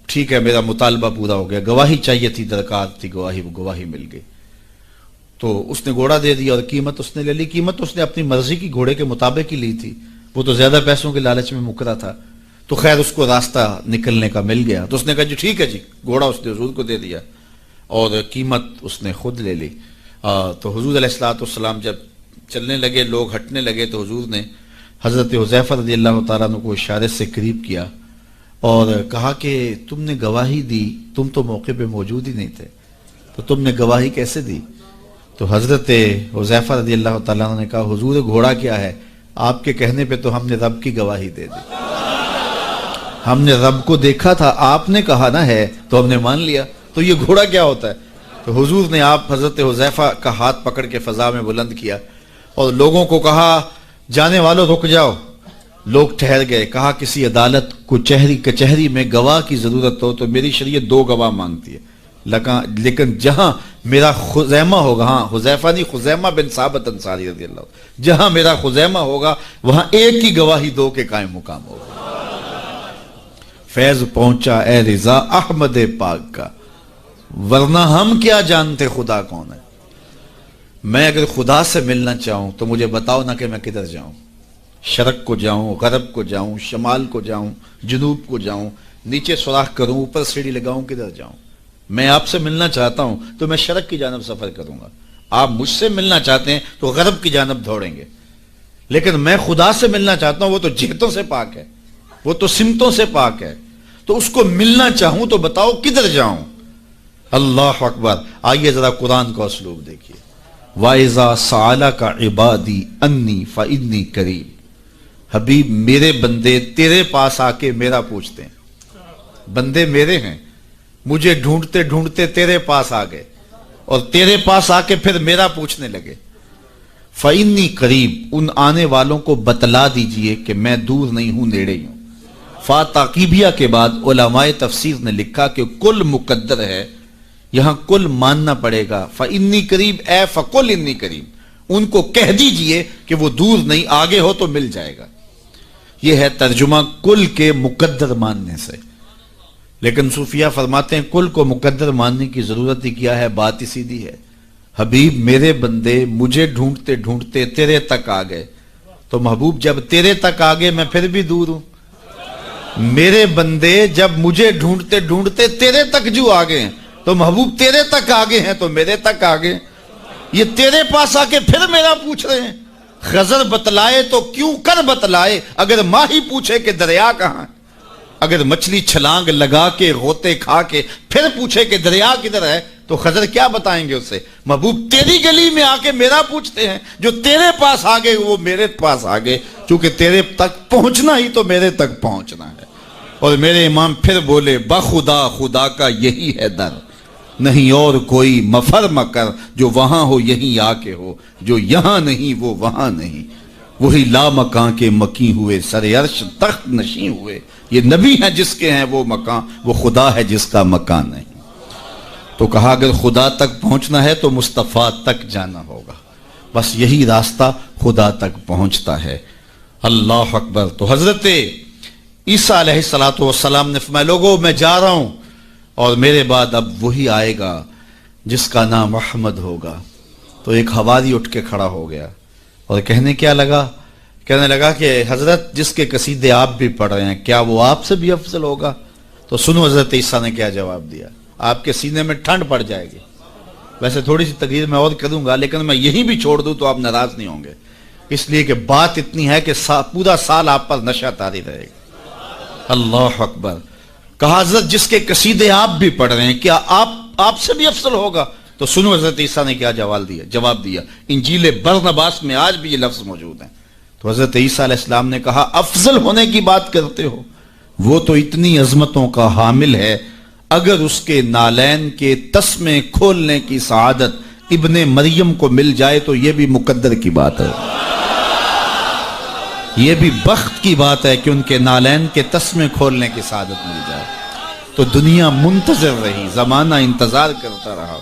ٹھیک ہے، میرا مطالبہ پورا ہو گیا، گواہی چاہیے تھی، درکار تھی گواہی مل گئی۔ تو اس نے گھوڑا دے دیا اور قیمت اس نے لے لی۔ قیمت اس نے اپنی مرضی کی گھوڑے کے مطابق ہی لی تھی، وہ تو زیادہ پیسوں کے لالچ میں مکرا تھا۔ تو خیر اس کو راستہ نکلنے کا مل گیا، تو اس نے کہا جی ٹھیک ہے جی، گھوڑا اس نے حضور کو دے دیا اور قیمت اس نے خود لے لی۔ تو حضور علیہ السلام جب چلنے لگے، لوگ ہٹنے لگے، تو حضور نے حضرت حذیفہ رضی اللہ تعالیٰ عنہ کو اشارے سے قریب کیا اور کہا کہ تم نے گواہی دی، تم تو موقع پہ موجود ہی نہیں تھے، تو تم نے گواہی کیسے دی؟ تو حضرت حذیفہ رضی اللہ تعالیٰ عنہ نے کہا حضور گھوڑا کیا ہے، آپ کے کہنے پہ تو ہم نے رب کی گواہی دے دی، ہم نے رب کو دیکھا تھا، آپ نے کہا نہ ہے تو ہم نے مان لیا، تو یہ گھوڑا کیا ہوتا ہے؟ تو حضور نے آپ حضرت حذیفہ کا ہاتھ پکڑ کے فضا میں بلند کیا اور لوگوں کو کہا جانے والوں رک جاؤ۔ لوگ ٹھہر گئے، کہا کسی عدالت کو کچہری میں گواہ کی ضرورت ہو تو میری شریعت 2 گواہ مانگتی ہے، لیکن جہاں میرا خزیمہ ہوگا، ہاں حذیفہ نہیں، خزیمہ بن ثابت انصاری رضی اللہ عنہ، جہاں میرا خزیمہ ہوگا وہاں ایک ہی گواہی 2 کے قائم مقام ہوگا۔ فیض پہنچا اے رضا احمد پاک کا، ورنہ ہم کیا جانتے خدا کون ہے۔ میں اگر خدا سے ملنا چاہوں تو مجھے بتاؤ نہ کہ میں کدھر جاؤں، شرق کو جاؤں، غرب کو جاؤں، شمال کو جاؤں، جنوب کو جاؤں، نیچے سوراخ کروں، اوپر سیڑھی لگاؤں، کدھر جاؤں؟ میں آپ سے ملنا چاہتا ہوں تو میں شرق کی جانب سفر کروں گا، آپ مجھ سے ملنا چاہتے ہیں تو غرب کی جانب دوڑیں گے، لیکن میں خدا سے ملنا چاہتا ہوں، وہ تو جہتوں سے پاک ہے، وہ تو سمتوں سے پاک ہے، تو اس کو ملنا چاہوں تو بتاؤ کدھر جاؤں؟ اللہ اکبر۔ آئیے ذرا قرآن کا اسلوب دیکھیے، وَإِذَا سَأَلَكَ عِبَادِي أَنِّي فَإِنِّي قَرِيبٌ۔ حبیب میرے بندے تیرے پاس آ کے میرا پوچھتے ہیں، بندے میرے ہیں، مجھے ڈھونڈتے ڈھونڈتے تیرے پاس آ گئے اور تیرے پاس آ کے پھر میرا پوچھنے لگے۔ فَإِنِّي قَرِيبٌ، ان آنے والوں کو بتلا دیجئے کہ میں دور نہیں ہوں، نیڑے ہی ہوں۔ فا تاقیبیہ کے بعد علماء تفسیر نے لکھا کہ کل مقدر ہے، یہاں کل ماننا پڑے گا، فَإِنِّي قَرِيبٌ اے فَقُلْ إِنِّي قَرِيبٌ، ان کو کہہ دیجئے کہ وہ دور نہیں، آگے ہو تو مل جائے گا۔ یہ ہے ترجمہ کل کے مقدر ماننے سے، لیکن صوفیہ فرماتے ہیں کل کو مقدر ماننے کی ضرورت ہی کیا ہے، بات ہی سیدھی ہے۔ حبیب میرے بندے مجھے ڈھونڈتے ڈھونڈتے تیرے تک آ گئے، تو محبوب جب تیرے تک آ گئے میں پھر بھی دور ہوں۔ میرے بندے جب مجھے ڈھونڈتے ڈھونڈتے تیرے تک جو آ گئے ہیں تو محبوب تیرے تک آگے ہیں تو میرے تک آگے، یہ تیرے پاس آ کے پھر میرا پوچھ رہے ہیں۔ خضر بتلائے تو کیوں کر بتلائے، اگر ماہی پوچھے کہ دریا کہاں ہے، اگر مچھلی چھلانگ لگا کے غوطے کھا کے پھر پوچھے کہ دریا کدھر ہے تو خضر کیا بتائیں گے اسے؟ محبوب تیری گلی میں آ کے میرا پوچھتے ہیں، جو تیرے پاس آگے وہ میرے پاس آگے، چونکہ تیرے تک پہنچنا ہی تو میرے تک پہنچنا ہے۔ اور میرے امام پھر بولے بخدا خدا کا یہی ہے در، نہیں اور کوئی مفر مکر، جو وہاں ہو یہیں آ کے ہو، جو یہاں نہیں وہ وہاں نہیں، وہی لا مکان کے مکی ہوئے، سر عرش تخت نشیں ہوئے، یہ نبی ہیں جس کے ہیں وہ مکان، وہ خدا ہے جس کا مکان نہیں۔ تو کہا اگر خدا تک پہنچنا ہے تو مصطفیٰ تک جانا ہوگا، بس یہی راستہ خدا تک پہنچتا ہے۔ اللہ اکبر۔ تو حضرت عیسیٰ علیہ السلام نے فرمایا لوگوں میں جا رہا ہوں اور میرے بعد اب وہی آئے گا جس کا نام احمد ہوگا۔ تو ایک حواری اٹھ کے کھڑا ہو گیا اور کہنے لگا کہ حضرت جس کے قصیدے آپ بھی پڑھ رہے ہیں کیا وہ آپ سے بھی افضل ہوگا؟ تو سنو حضرت عیسیٰ نے کیا جواب دیا، آپ کے سینے میں ٹھنڈ پڑ جائے گی۔ ویسے تھوڑی سی تقریر میں اور کروں گا لیکن میں یہی بھی چھوڑ دوں تو آپ ناراض نہیں ہوں گے، اس لیے کہ بات اتنی ہے کہ پورا سال آپ پر نشہ طاری رہے گا۔ اللہ اکبر۔ کہا حضرت جس کے قصیدے آپ بھی پڑھ رہے ہیں کیا آپ سے بھی افضل ہوگا؟ تو تو سنو حضرت عیسیٰ نے کیا جواب دیا. انجیل برنباس میں آج بھی یہ لفظ موجود ہیں. تو حضرت عیسیٰ علیہ السلام نے کہا افضل ہونے کی بات کرتے ہو، وہ تو اتنی عظمتوں کا حامل ہے، اگر اس کے نالین کے تسمے کھولنے کی سعادت ابن مریم کو مل جائے تو یہ بھی مقدر کی بات ہے، یہ بھی بخت کی بات ہے کہ ان کے نالین کے تسمے کھولنے کی سعادت مل جائے. تو دنیا منتظر رہی، زمانہ انتظار کرتا رہا.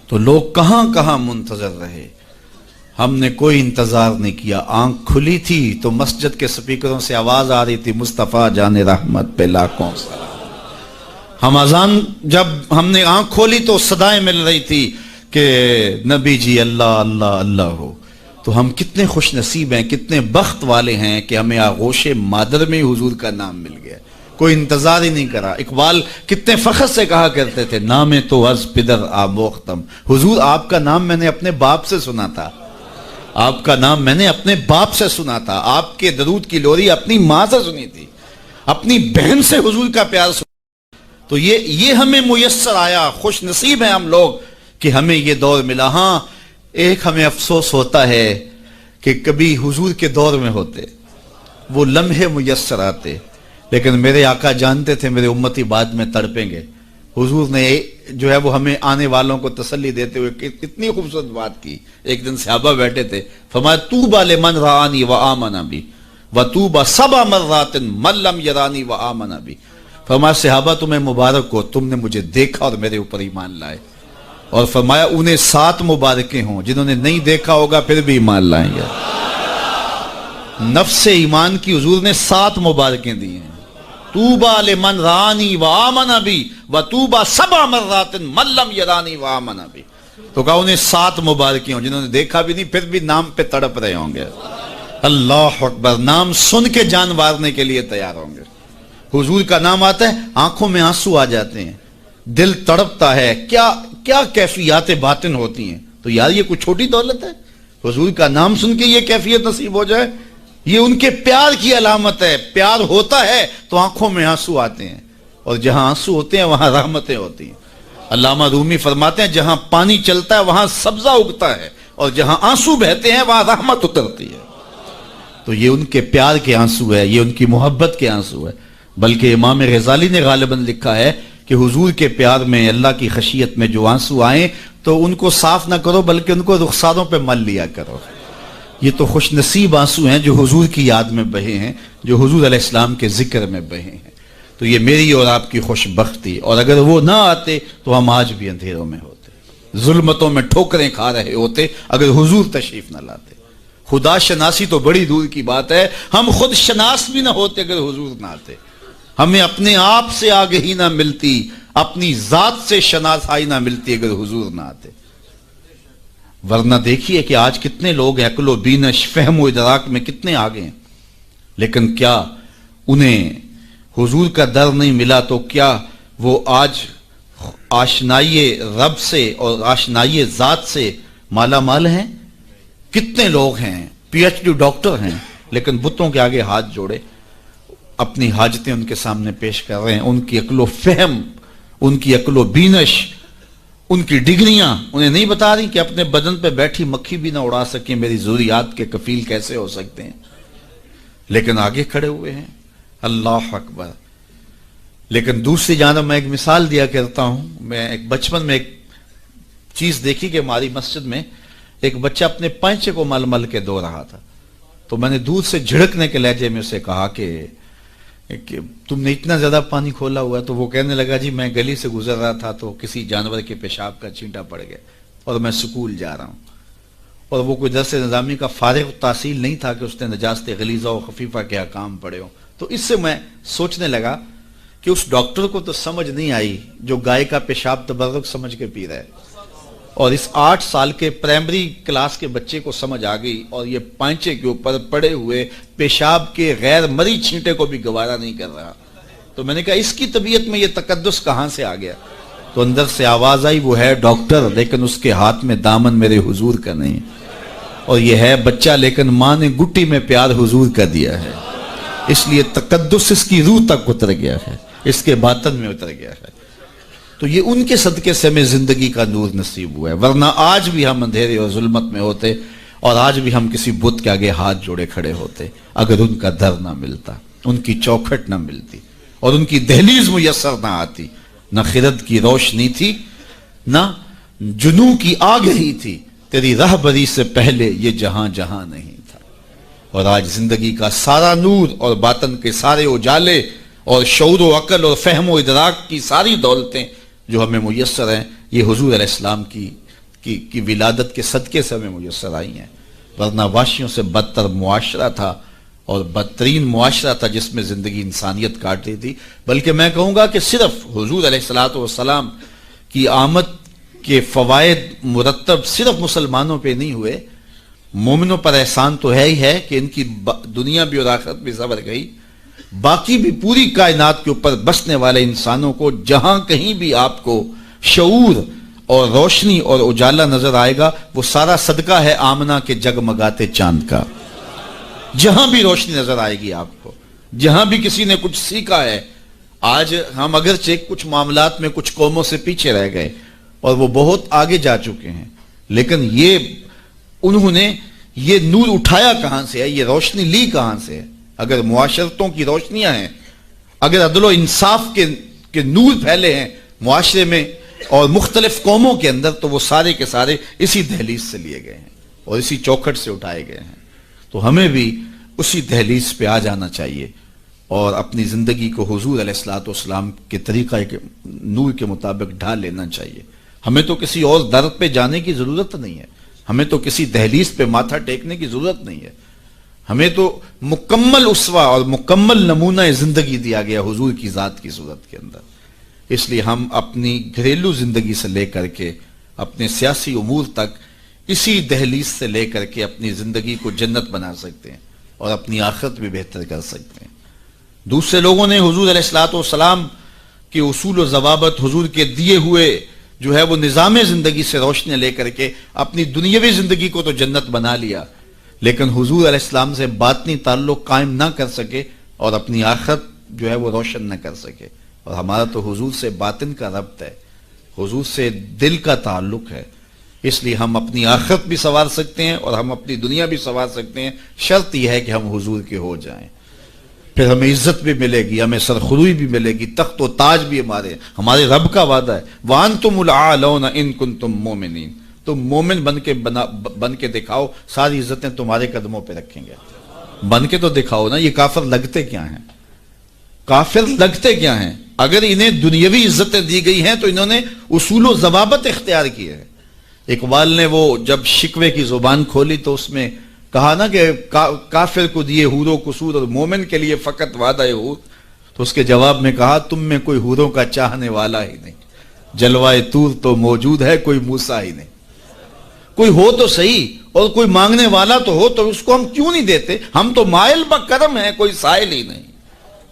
تو لوگ کہاں کہاں منتظر رہے، ہم نے کوئی انتظار نہیں کیا. آنکھ کھلی تھی تو مسجد کے سپیکروں سے آواز آ رہی تھی مصطفیٰ جان رحمت پہ لاکھوں سلام. ہم اذان جب ہم نے آنکھ کھولی تو صدائیں مل رہی تھی کہ نبی جی اللہ اللہ اللہ ہو. تو ہم کتنے خوش نصیب ہیں، کتنے بخت والے ہیں کہ ہمیں آغوش مادر میں حضور کا نام مل گیا، کوئی انتظار ہی نہیں کرا. اقبال کتنے فخر سے کہا کرتے تھے نام تو از پدر آموختم. حضور آپ کا نام میں نے اپنے باپ سے سنا تھا، آپ کا نام میں نے اپنے باپ سے سنا تھا، آپ کے درود کی لوری اپنی ماں سے سنی تھی، اپنی بہن سے حضور کا پیار سنا. تو یہ ہمیں میسر آیا. خوش نصیب ہیں ہم لوگ کہ ہمیں یہ دور ملا. ہاں ایک ہمیں افسوس ہوتا ہے کہ کبھی حضور کے دور میں ہوتے، وہ لمحے میسر آتے، لیکن میرے آقا جانتے تھے میرے امتی بعد میں تڑپیں گے. حضور نے جو ہے وہ ہمیں آنے والوں کو تسلی دیتے ہوئے اتنی خوبصورت بات کی. ایک دن صحابہ بیٹھے تھے، فرمایا طوبی لمن رآنی وآمن بی وطوبی سبع مرات من لم یرانی وآمن بی. فرمایا صحابہ تمہیں مبارک ہو، تم نے مجھے دیکھا اور میرے اوپر ایمان لائے. اور فرمایا انہیں 7 مبارکیں ہوں جنہوں نے نہیں دیکھا ہوگا پھر بھی ایمان لائیں گے. نفس ایمان کی حضور نے 7 مبارکیں دی ہیں. طوبی لمن رآنی وآمن بی وطوبی سبع مرات من لم یرانی وآمن بی. تو کہا انہیں 7 مبارکیں ہوں جنہوں نے دیکھا بھی نہیں پھر بھی نام پہ تڑپ رہے ہوں گے. اللہ اکبر، نام سن کے جان مارنے کے لیے تیار ہوں گے. حضور کا نام آتا ہے آنکھوں میں آنسو آ جاتے ہیں، دل تڑپتا ہے. کیا کیفیات باطن ہوتی ہیں. تو یار یہ کوئی چھوٹی دولت ہے؟ حضور کا نام سن کے یہ کیفیت نصیب ہو جائے، یہ ان کے پیار کی علامت ہے. پیار ہوتا ہے تو آنکھوں میں آنسو آتے ہیں، اور جہاں آنسو ہوتے ہیں وہاں رحمتیں ہوتی ہیں. علامہ رومی فرماتے ہیں جہاں پانی چلتا ہے وہاں سبزہ اگتا ہے، اور جہاں آنسو بہتے ہیں وہاں رحمت اترتی ہے. تو یہ ان کے پیار کے آنسو ہے، یہ ان کی محبت کے آنسو ہے. بلکہ امام غزالی نے غالباً لکھا ہے کہ حضور کے پیار میں، اللہ کی خشیت میں جو آنسو آئیں تو ان کو صاف نہ کرو بلکہ ان کو رخساروں پہ مل لیا کرو. یہ تو خوش نصیب آنسو ہیں جو حضور کی یاد میں بہے ہیں، جو حضور علیہ السلام کے ذکر میں بہے ہیں. تو یہ میری اور آپ کی خوش بختی. اور اگر وہ نہ آتے تو ہم آج بھی اندھیروں میں ہوتے، ظلمتوں میں ٹھوکریں کھا رہے ہوتے اگر حضور تشریف نہ لاتے. خدا شناسی تو بڑی دور کی بات ہے، ہم خود شناس بھی نہ ہوتے اگر حضور نہ آتے. ہمیں اپنے آپ سے آگہی نہ ملتی، اپنی ذات سے شناسائی نہ ملتی اگر حضور نہ آتے. ورنہ دیکھیے کہ آج کتنے لوگ عقل و بینش، فہم و ادراک میں کتنے آگے ہیں، لیکن کیا انہیں حضور کا در نہیں ملا تو کیا وہ آج آشنائی رب سے اور آشنائی ذات سے مالا مال ہیں؟ کتنے لوگ ہیں پی ایچ ڈی ڈاکٹر ہیں لیکن بتوں کے آگے ہاتھ جوڑے اپنی حاجتیں ان کے سامنے پیش کر رہے ہیں. ان کی عقل و فہم، ان کی عقل و بینش، ان کی ڈگریاں انہیں نہیں بتا رہی کہ اپنے بدن پہ بیٹھی مکھی بھی نہ اڑا سکیں میری ضروریات کے کفیل کیسے ہو سکتے ہیں، لیکن آگے کھڑے ہوئے ہیں. اللہ اکبر. لیکن دوسری جانب میں ایک مثال دیا کرتا ہوں. میں ایک بچپن میں ایک چیز دیکھی کہ ہماری مسجد میں ایک بچہ اپنے پینچے کو مل مل کے دھو رہا تھا. تو میں نے دور سے جھڑکنے کے لہجے میں اسے کہا کہ تم نے اتنا زیادہ پانی کھولا ہوا ہے. تو وہ کہنے لگا جی میں گلی سے گزر رہا تھا تو کسی جانور کے پیشاب کا چینٹا پڑ گیا اور میں سکول جا رہا ہوں. اور وہ کوئی درس نظامی کا فارغ التحصیل نہیں تھا کہ اس نے نجاست غلیظہ و خفیفہ کے احکام پڑھے ہوں. تو اس سے میں سوچنے لگا کہ اس ڈاکٹر کو تو سمجھ نہیں آئی جو گائے کا پیشاب تبرک سمجھ کے پی رہا ہے، اور اس 8 سال کے پرائمری کلاس کے بچے کو سمجھ آ گئی اور یہ پانچے کے اوپر پڑے ہوئے پیشاب کے غیر مری چھینٹے کو بھی گوارا نہیں کر رہا. تو میں نے کہا اس کی طبیعت میں یہ تقدس کہاں سے آ گیا؟ تو اندر سے آواز آئی وہ ہے ڈاکٹر لیکن اس کے ہاتھ میں دامن میرے حضور کا نہیں، اور یہ ہے بچہ لیکن ماں نے گٹی میں پیار حضور کا دیا ہے، اس لیے تقدس اس کی روح تک اتر گیا ہے، اس کے باطن میں اتر گیا ہے. تو یہ ان کے صدقے سے ہمیں زندگی کا نور نصیب ہوا ہے، ورنہ آج بھی ہم اندھیرے اور ظلمت میں ہوتے، اور آج بھی ہم کسی بت کے آگے ہاتھ جوڑے کھڑے ہوتے اگر ان کا در نہ ملتا، ان کی چوکھٹ نہ ملتی، اور ان کی دہلیز میسر نہ آتی. نہ خرد کی روشنی تھی، نہ جنوں کی آگ ہی تھی، تیری رہبری سے پہلے یہ جہاں جہاں نہیں تھا. اور آج زندگی کا سارا نور اور باطن کے سارے اجالے اور شعور و عقل اور فہم و ادراک کی ساری دولتیں جو ہمیں میسر ہیں، یہ حضور علیہ السلام کی ولادت کے صدقے سے ہمیں میسر آئی ہیں. ورنہ وحشیوں سے بدتر معاشرہ تھا، اور بدترین معاشرہ تھا جس میں زندگی انسانیت کاٹ رہی تھی. بلکہ میں کہوں گا کہ صرف حضور علیہ السلام کی آمد کے فوائد مرتب صرف مسلمانوں پہ نہیں ہوئے، مومنوں پر احسان تو ہے ہی ہے کہ ان کی دنیا بھی اور آخرت بھی سنور گئی، باقی بھی پوری کائنات کے اوپر بسنے والے انسانوں کو جہاں کہیں بھی آپ کو شعور اور روشنی اور اجالا نظر آئے گا، وہ سارا صدقہ ہے آمنہ کے جگمگاتے چاند کا. جہاں بھی روشنی نظر آئے گی آپ کو، جہاں بھی کسی نے کچھ سیکھا ہے. آج ہم اگرچہ کچھ معاملات میں کچھ قوموں سے پیچھے رہ گئے اور وہ بہت آگے جا چکے ہیں، لیکن انہوں نے یہ نور اٹھایا کہاں سے ہے، یہ روشنی لی کہاں سے ہے؟ اگر معاشرتوں کی روشنیاں ہیں، اگر عدل و انصاف کے نور پھیلے ہیں معاشرے میں اور مختلف قوموں کے اندر، تو وہ سارے کے سارے اسی دہلیز سے لیے گئے ہیں اور اسی چوکھٹ سے اٹھائے گئے ہیں. تو ہمیں بھی اسی دہلیز پہ آ جانا چاہیے اور اپنی زندگی کو حضور علیہ السلام کے طریقہ نور کے مطابق ڈھال لینا چاہیے. ہمیں تو کسی اور در پہ جانے کی ضرورت نہیں ہے، ہمیں تو کسی دہلیز پہ ماتھا ٹیکنے کی ضرورت نہیں ہے. ہمیں تو مکمل اسوہ اور مکمل نمونہ زندگی دیا گیا حضور کی ذات کی صورت کے اندر. اس لیے ہم اپنی گھریلو زندگی سے لے کر کے اپنے سیاسی امور تک اسی دہلیز سے لے کر کے اپنی زندگی کو جنت بنا سکتے ہیں اور اپنی آخرت بھی بہتر کر سکتے ہیں. دوسرے لوگوں نے حضور علیہ السلام کے اصول و ضوابط، حضور کے دیے ہوئے جو ہے وہ نظام زندگی سے روشنی لے کر کے اپنی دنیاوی زندگی کو تو جنت بنا لیا، لیکن حضور علیہ السلام سے باطنی تعلق قائم نہ کر سکے اور اپنی آخرت جو ہے وہ روشن نہ کر سکے. اور ہمارا تو حضور سے باطن کا ربط ہے، حضور سے دل کا تعلق ہے. اس لیے ہم اپنی آخرت بھی سنوار سکتے ہیں اور ہم اپنی دنیا بھی سنوار سکتے ہیں. شرط یہ ہے کہ ہم حضور کے ہو جائیں، پھر ہمیں عزت بھی ملے گی، ہمیں سرخروئی بھی ملے گی، تخت و تاج بھی ہمارے رب کا وعدہ ہے. وَأَنْتُمُ الْأَعْلَوْنَ إِن كُنتُم مُؤْمِنِينَ. تم مومن بن کے دکھاؤ، ساری عزتیں تمہارے قدموں پہ رکھیں گے. بن کے تو دکھاؤ نا. یہ کافر لگتے کیا ہیں؟ کافر لگتے کیا ہیں؟ اگر انہیں دنیاوی عزتیں دی گئی ہیں تو انہوں نے اصول و ضوابط اختیار کیے ہیں. اقبال نے وہ جب شکوے کی زبان کھولی تو اس میں کہا نا کہ کافر کو دیے حور و قصور اور مومن کے لیے فقط وعدہ حور. تو اس کے جواب میں کہا تم میں کوئی حوروں کا چاہنے والا ہی نہیں، جلوائے طور تو موجود ہے کوئی موسیٰ ہی نہیں. کوئی ہو تو صحیح اور کوئی مانگنے والا تو ہو، تو اس کو ہم کیوں نہیں دیتے؟ ہم تو مائل بکرم ہیں، کوئی سائل ہی نہیں.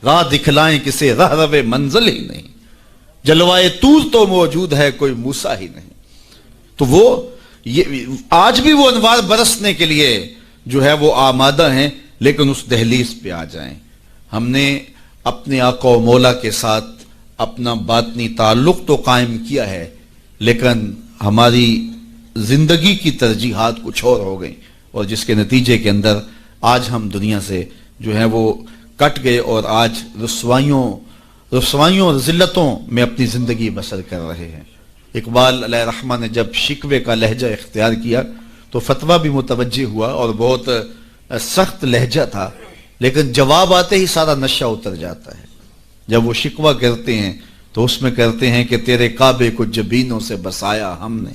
راہ دکھلائیں کسے راہ رو منزل ہی نہیں، جلوائے طور تو موجود ہے کوئی موسیٰ ہی نہیں. تو وہ آج بھی وہ انوار برسنے کے لیے جو ہے وہ آمادہ ہیں، لیکن اس دہلیز پہ آ جائیں. ہم نے اپنے آقا و مولا کے ساتھ اپنا باطنی تعلق تو قائم کیا ہے، لیکن ہماری زندگی کی ترجیحات کچھ اور ہو گئیں، اور جس کے نتیجے کے اندر آج ہم دنیا سے جو ہے وہ کٹ گئے اور آج رسوائیوں اور ذلتوں میں اپنی زندگی بسر کر رہے ہیں. اقبال علیہ رحمہ نے جب شکوے کا لہجہ اختیار کیا تو فتویٰ بھی متوجہ ہوا اور بہت سخت لہجہ تھا، لیکن جواب آتے ہی سارا نشہ اتر جاتا ہے. جب وہ شکوہ کرتے ہیں تو اس میں کرتے ہیں کہ تیرے کعبے کو جبینوں سے بسایا ہم نے،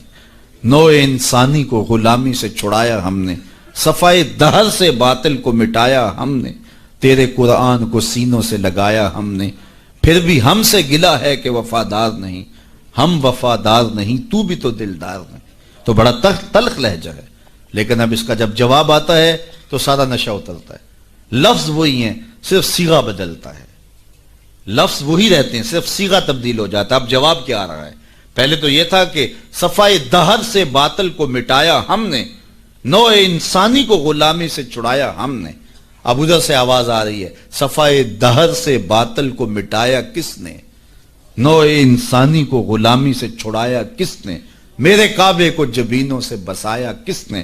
نوع انسانی کو غلامی سے چھڑایا ہم نے، صفائے دہر سے باطل کو مٹایا ہم نے، تیرے قرآن کو سینوں سے لگایا ہم نے، پھر بھی ہم سے گلہ ہے کہ وفادار نہیں، ہم وفادار نہیں تو بھی تو دلدار نہیں. تو بڑا تلخ لہجہ ہے، لیکن اب اس کا جب جواب آتا ہے تو سارا نشہ اترتا ہے. لفظ وہی ہیں، صرف صیغہ بدلتا ہے. لفظ وہی رہتے ہیں، صرف صیغہ تبدیل ہو جاتا ہے. اب جواب کیا آ رہا ہے؟ پہلے تو یہ تھا کہ صفائے دہر سے باطل کو مٹایا ہم نے، نوع انسانی کو غلامی سے چھڑایا ہم نے. اب ادھر سے آواز آ رہی ہے، صفائے دہر سے باطل کو مٹایا کس نے، نوع انسانی کو غلامی سے چھڑایا کس نے، میرے کعبے کو جبینوں سے بسایا کس نے،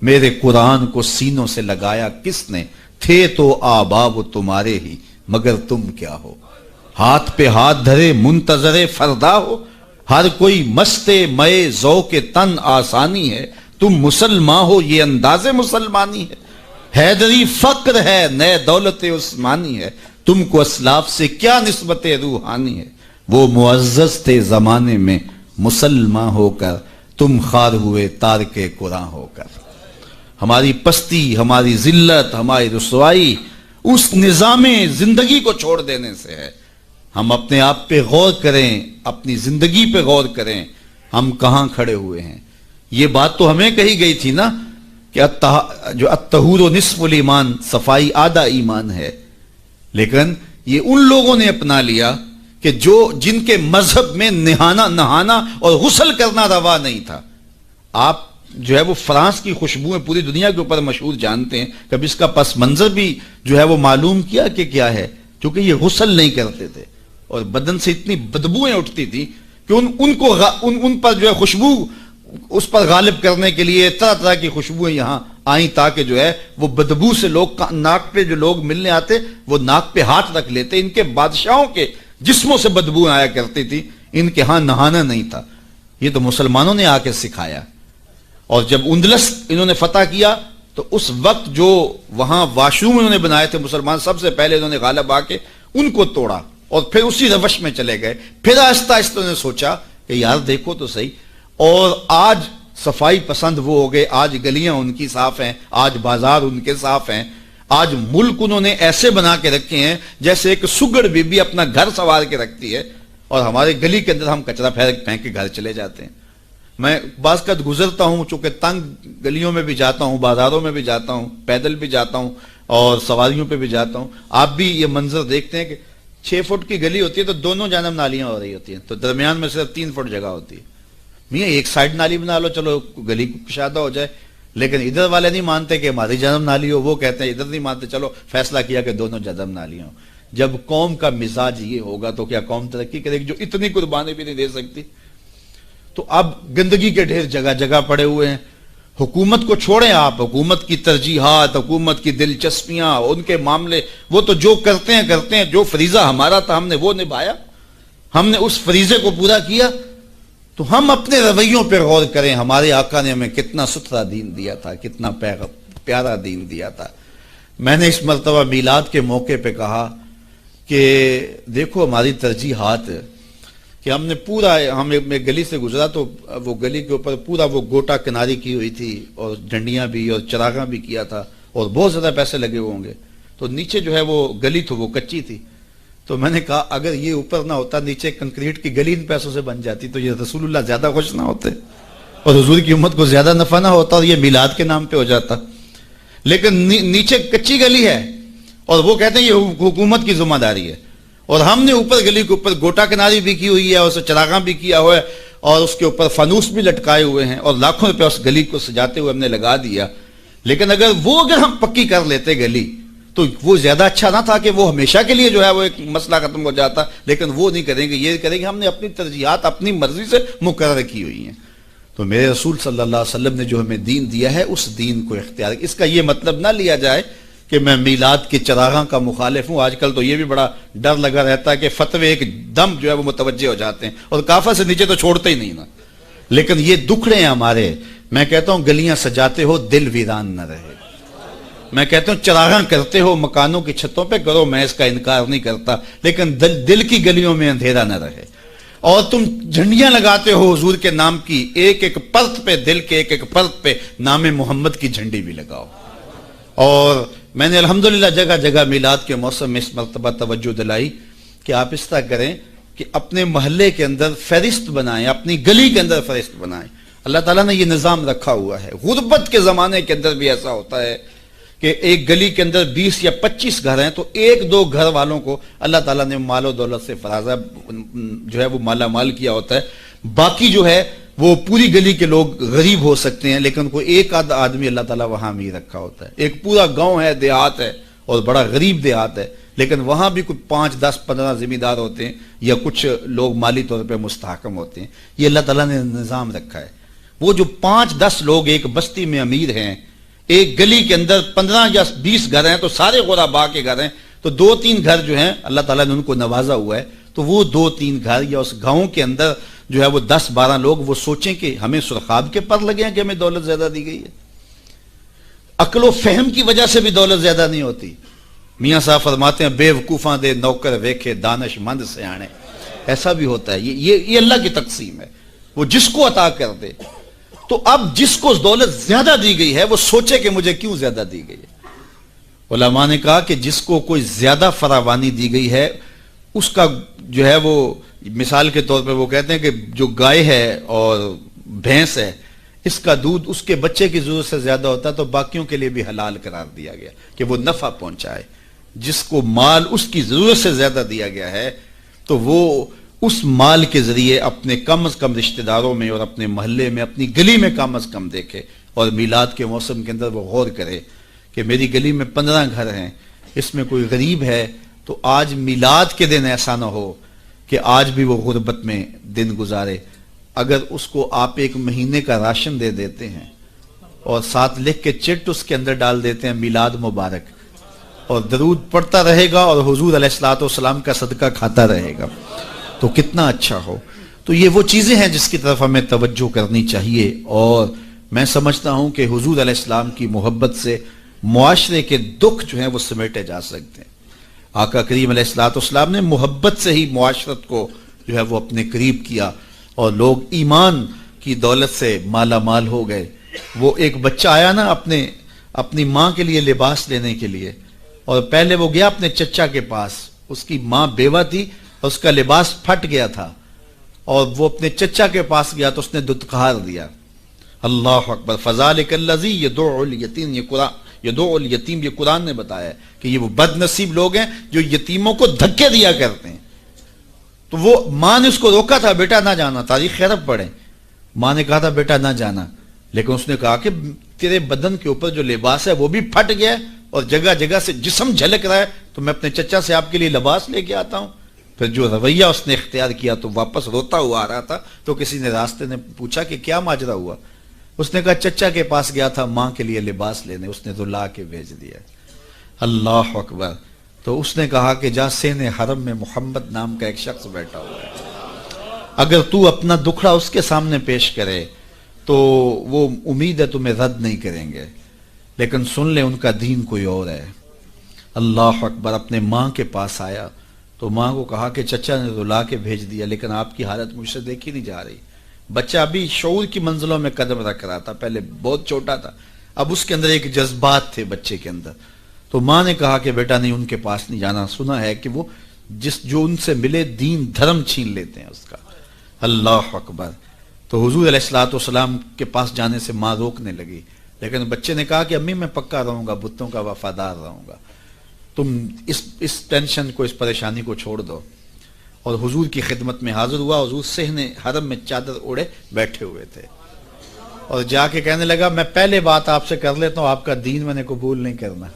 میرے قرآن کو سینوں سے لگایا کس نے، تھے تو آبا وہ تمہارے ہی مگر تم کیا ہو، ہاتھ پہ ہاتھ دھرے منتظر فردا ہو، ہر کوئی مستے مئے ذوق تن آسانی ہے، تم مسلمان ہو یہ انداز مسلمانی ہے، حیدری فقر ہے نئے دولت عثمانی ہے، تم کو اسلاف سے کیا نسبت روحانی ہے، وہ معزز تھے زمانے میں مسلمان ہو کر، تم خار ہوئے تارک قرآن ہو کر۔ ہماری پستی، ہماری ذلت، ہماری رسوائی اس نظام زندگی کو چھوڑ دینے سے ہے۔ ہم اپنے آپ پہ غور کریں، اپنی زندگی پہ غور کریں، ہم کہاں کھڑے ہوئے ہیں۔ یہ بات تو ہمیں کہی گئی تھی نا کہ جو الطہور نصف الایمان، صفائی آدھا ایمان ہے، لیکن یہ ان لوگوں نے اپنا لیا کہ جن کے مذہب میں نہانا اور غسل کرنا روا نہیں تھا۔ آپ جو ہے وہ فرانس کی خوشبوئیں پوری دنیا کے اوپر مشہور جانتے ہیں، کبھی اس کا پس منظر بھی جو ہے وہ معلوم کیا کہ کیا ہے، کیونکہ یہ غسل نہیں کرتے تھے اور بدن سے اتنی بدبوئیں اٹھتی تھی کہ ان پر جو ہے خوشبو اس پر غالب کرنے کے لیے طرح طرح کی خوشبوئیں یہاں آئیں تاکہ جو ہے وہ بدبو سے لوگ ناک پہ جو لوگ ملنے آتے وہ ناک پہ ہاتھ رکھ لیتے۔ ان کے بادشاہوں کے جسموں سے بدبو آیا کرتی تھی، ان کے ہاں نہانا نہیں تھا۔ یہ تو مسلمانوں نے آ کے سکھایا، اور جب اندلس انہوں نے فتح کیا تو اس وقت جو وہاں واشروم انہوں نے بنائے تھے مسلمان، سب سے پہلے انہوں نے غالب آ کے ان کو توڑا اور پھر اسی روش میں چلے گئے۔ پھر آہستہ آہستہ انہوں نے سوچا کہ یار دیکھو تو صحیح، اور آج صفائی پسند وہ ہو گئے، آج گلیاں ان کی صاف ہیں، آج بازار ان کے صاف ہیں، آج ملک انہوں نے ایسے بنا کے رکھے ہیں جیسے ایک سگڑ بی بی اپنا گھر سنوار کے رکھتی ہے، اور ہمارے گلی کے اندر ہم کچرا پھینک کے گھر چلے جاتے ہیں۔ میں بعض قد گزرتا ہوں، چونکہ تنگ گلیوں میں بھی جاتا ہوں، بازاروں میں بھی جاتا ہوں، پیدل بھی جاتا ہوں اور سواریوں پہ بھی جاتا ہوں، آپ بھی یہ منظر دیکھتے ہیں کہ 6 فٹ کی گلی ہوتی ہے تو دونوں جانب نالیاں ہو رہی ہوتی ہیں، تو درمیان میں صرف 3 فٹ جگہ ہوتی ہے۔ میاں ایک سائڈ نالی بنا لو، چلو گلی کشادہ ہو جائے، لیکن ادھر والے نہیں مانتے کہ ہماری جانب نالی ہو، وہ کہتے ہیں ادھر نہیں مانتے، چلو فیصلہ کیا کہ دونوں جانب نالیاں ہوں۔ جب قوم کا مزاج یہ ہوگا تو کیا قوم ترقی کرے گی جو اتنی قربانی بھی نہیں دے سکتی؟ تو اب گندگی کے ڈھیر جگہ جگہ پڑے ہوئے ہیں۔ حکومت کو چھوڑیں آپ، حکومت کی ترجیحات، حکومت کی دلچسپیاں، ان کے معاملے، وہ تو جو کرتے ہیں، جو فریضہ ہمارا تھا ہم نے وہ نبھایا، ہم نے اس فریضے کو پورا کیا۔ تو ہم اپنے رویوں پہ غور کریں، ہمارے آقا نے ہمیں کتنا ستھرا دین دیا تھا، کتنا پیارا دین دیا تھا۔ میں نے اس مرتبہ میلاد کے موقع پہ کہا کہ دیکھو ہماری ترجیحات کہ ہم نے پورا، میں گلی سے گزرا تو وہ گلی کے اوپر پورا وہ گوٹا کناری کی ہوئی تھی اور ڈنڈیاں بھی اور چراغاں بھی کیا تھا اور بہت زیادہ پیسے لگے ہوئے ہوں گے، تو نیچے جو ہے وہ گلی تو وہ کچی تھی، تو میں نے کہا اگر یہ اوپر نہ ہوتا، نیچے کنکریٹ کی گلی ان پیسوں سے بن جاتی تو یہ رسول اللہ زیادہ خوش نہ ہوتے اور حضور کی امت کو زیادہ نفع نہ ہوتا اور یہ میلاد کے نام پہ ہو جاتا، لیکن نیچے کچی گلی ہے اور وہ کہتے ہیں یہ حکومت کی ذمہ داری ہے، اور ہم نے اوپر گلی کے اوپر گوٹا کناری بھی کی ہوئی ہے اور اسے چراغاں بھی کیا ہوا ہے اور اس کے اوپر فانوس بھی لٹکائے ہوئے ہیں اور لاکھوں روپے اس گلی کو سجاتے ہوئے ہم نے لگا دیا، لیکن اگر ہم پکی کر لیتے گلی تو وہ زیادہ اچھا نہ تھا کہ وہ ہمیشہ کے لیے جو ہے وہ ایک مسئلہ ختم ہو جاتا، لیکن وہ نہیں کریں گے، یہ کریں گے ہم نے اپنی ترجیحات اپنی مرضی سے مقرر کی ہوئی ہیں۔ تو میرے رسول صلی اللہ علیہ وسلم نے جو ہمیں دین دیا ہے اس دین کو اختیار، اس کا یہ مطلب نہ لیا جائے کہ میں میلاد کے چراغاں کا مخالف ہوں۔ آج کل تو یہ بھی بڑا ڈر لگا رہتا ہے کہ فتوے ایک دم جو ہے وہ متوجہ ہو جاتے ہیں اور کافر سے نیچے تو چھوڑتے ہی نہیں نا، لیکن یہ دکھڑے ہیں ہمارے۔ میں کہتا ہوں گلیاں سجاتے ہو دل ویران نہ رہے، میں کہتا ہوں چراغاں کرتے ہو مکانوں کی چھتوں پہ کرو، میں اس کا انکار نہیں کرتا، لیکن دل کی گلیوں میں اندھیرا نہ رہے۔ اور تم جھنڈیاں لگاتے ہو حضور کے نام کی، ایک ایک پرت پہ، دل کے ایک ایک پرت پہ نام محمد کی جھنڈی بھی لگاؤ۔ اور میں نے الحمدللہ جگہ جگہ میلاد کے موسم میں اس مرتبہ توجہ دلائی کہ آپ اس طرح کریں کہ اپنے محلے کے اندر فہرست بنائیں، اپنی گلی کے اندر فہرست بنائیں۔ اللہ تعالیٰ نے یہ نظام رکھا ہوا ہے۔ غربت کے زمانے کے اندر بھی ایسا ہوتا ہے کہ ایک گلی کے اندر 20 یا 25 گھر ہیں تو 1-2 گھر والوں کو اللہ تعالیٰ نے مال و دولت سے فرازہ جو ہے وہ مالا مال کیا ہوتا ہے، باقی جو ہے وہ پوری گلی کے لوگ غریب ہو سکتے ہیں، لیکن کوئی ایک آدھ آدمی اللہ تعالیٰ وہاں بھی رکھا ہوتا ہے۔ ایک پورا گاؤں ہے، دیہات ہے، اور بڑا غریب دیہات ہے، لیکن وہاں بھی کوئی 5 10 15 ذمہ دار ہوتے ہیں یا کچھ لوگ مالی طور پہ مستحکم ہوتے ہیں. یہ اللہ تعالیٰ نے نظام رکھا ہے. وہ جو 5 10 لوگ ایک بستی میں امیر ہیں، ایک گلی کے اندر 15 یا 20 گھر ہیں تو سارے غربا کے گھر ہیں، تو 2-3 گھر جو ہیں اللہ تعالیٰ نے ان کو نوازا ہوا ہے، تو وہ 2-3 گھر یا اس گاؤں کے اندر جو ہے وہ 10-12 لوگ وہ سوچیں کہ ہمیں سرخاب کے پر لگے ہیں کہ ہمیں دولت زیادہ دی گئی ہے. عقل و فہم کی وجہ سے بھی دولت زیادہ نہیں ہوتی. میاں صاحب فرماتے ہیں بے وقوفاں دے نوکر ویکھے دانش مند سیانے. ایسا بھی ہوتا ہے، یہ اللہ کی تقسیم ہے، وہ جس کو عطا کر دے. تو اب جس کو دولت زیادہ دی گئی ہے وہ سوچے کہ مجھے کیوں زیادہ دی گئی ہے. علماء نے کہا کہ جس کو کوئی زیادہ فراوانی دی گئی ہے اس کا جو ہے وہ مثال کے طور پہ وہ کہتے ہیں کہ جو گائے ہے اور بھینس ہے اس کا دودھ اس کے بچے کی ضرورت سے زیادہ ہوتا ہے تو باقیوں کے لیے بھی حلال قرار دیا گیا کہ وہ نفع پہنچائے. جس کو مال اس کی ضرورت سے زیادہ دیا گیا ہے تو وہ اس مال کے ذریعے اپنے کم از کم رشتہ داروں میں اور اپنے محلے میں اپنی گلی میں کم از کم دیکھے. اور میلاد کے موسم کے اندر وہ غور کرے کہ میری گلی میں 15 گھر ہیں، اس میں کوئی غریب ہے تو آج میلاد کے دن ایسا نہ ہو کہ آج بھی وہ غربت میں دن گزارے. اگر اس کو آپ 1 مہینے کا راشن دے دیتے ہیں اور ساتھ لکھ کے چٹ اس کے اندر ڈال دیتے ہیں میلاد مبارک، اور درود پڑھتا رہے گا اور حضور علیہ الصلوۃ والسلام کا صدقہ کھاتا رہے گا تو کتنا اچھا ہو. تو یہ وہ چیزیں ہیں جس کی طرف ہمیں توجہ کرنی چاہیے. اور میں سمجھتا ہوں کہ حضور علیہ السلام کی محبت سے معاشرے کے دکھ جو ہیں وہ سمیٹے جا سکتے ہیں. آقا کریم علیہ الصلوۃ والسلام نے محبت سے ہی معاشرت کو جو ہے وہ اپنے قریب کیا اور لوگ ایمان کی دولت سے مالا مال ہو گئے. وہ ایک بچہ آیا نا اپنی ماں کے لیے لباس لینے کے لیے، اور پہلے وہ گیا اپنے چچا کے پاس، اس کی ماں بیوہ تھی اور اس کا لباس پھٹ گیا تھا، اور وہ اپنے چچا کے پاس گیا تو اس نے دتکار دیا. اللہ اکبر. فذالک الذی یدعو الیتیم، یدعو الیتیم، یہ قرآن نے بتایا ہے کہ یہ وہ بد نصیب لوگ ہیں جو یتیموں کو دھکے دیا کرتے ہیں. تو وہ ماں نے اس کو روکا تھا بیٹا نہ جانا، تاریخ خیرب پڑھیں. ماں نے کہا تھا بیٹا نہ جانا، لیکن اس نے کہا کہ تیرے بدن کے اوپر جو لباس ہے وہ بھی پھٹ گیا اور جگہ جگہ سے جسم جھلک رہا ہے تو میں اپنے چچا سے آپ کے لیے لباس لے کے آتا ہوں. پھر جو رویہ اس نے اختیار کیا تو واپس روتا ہوا آ رہا تھا. تو کسی نے راستے نے پوچھا کہ کیا ماجرا ہوا؟ اس نے کہا چچا کے پاس گیا تھا ماں کے لیے لباس لینے، اس نے تو لا کے بھیج دیا. اللہ اکبر. تو اس نے کہا کہ جا سین حرم میں محمد نام کا ایک شخص بیٹھا ہوا ہے، اگر تو اپنا دکھڑا اس کے سامنے پیش کرے تو وہ امید ہے تمہیں رد نہیں کریں گے، لیکن سن لے ان کا دین کوئی اور ہے. اللہ اکبر. اپنے ماں کے پاس آیا تو ماں کو کہا کہ چچا نے تو لا کے بھیج دیا لیکن آپ کی حالت مجھ سے دیکھی نہیں جا رہی. بچہ ابھی شعور کی منزلوں میں قدم رکھ رہا تھا، پہلے بہت چھوٹا تھا، اب اس کے اندر ایک جذبات تھے بچے کے اندر. تو ماں نے کہا کہ بیٹا نہیں ان کے پاس نہیں جانا، سنا ہے کہ وہ جو ان سے ملے دین دھرم چھین لیتے ہیں اس کا. اللہ اکبر. تو حضور علیہ الصلوۃ والسلام کے پاس جانے سے ماں روکنے لگی، لیکن بچے نے کہا کہ امی میں پکا رہوں گا، بتوں کا وفادار رہوں گا، تم اس ٹینشن کو، اس پریشانی کو چھوڑ دو. اور حضور کی خدمت میں حاضر ہوا. حضور صحن حرم میں چادر اوڑے بیٹھے ہوئے تھے اور جا کے کہنے لگا میں پہلے بات آپ سے کر لیتا ہوں، آپ کا دین میں نے قبول نہیں کرنا.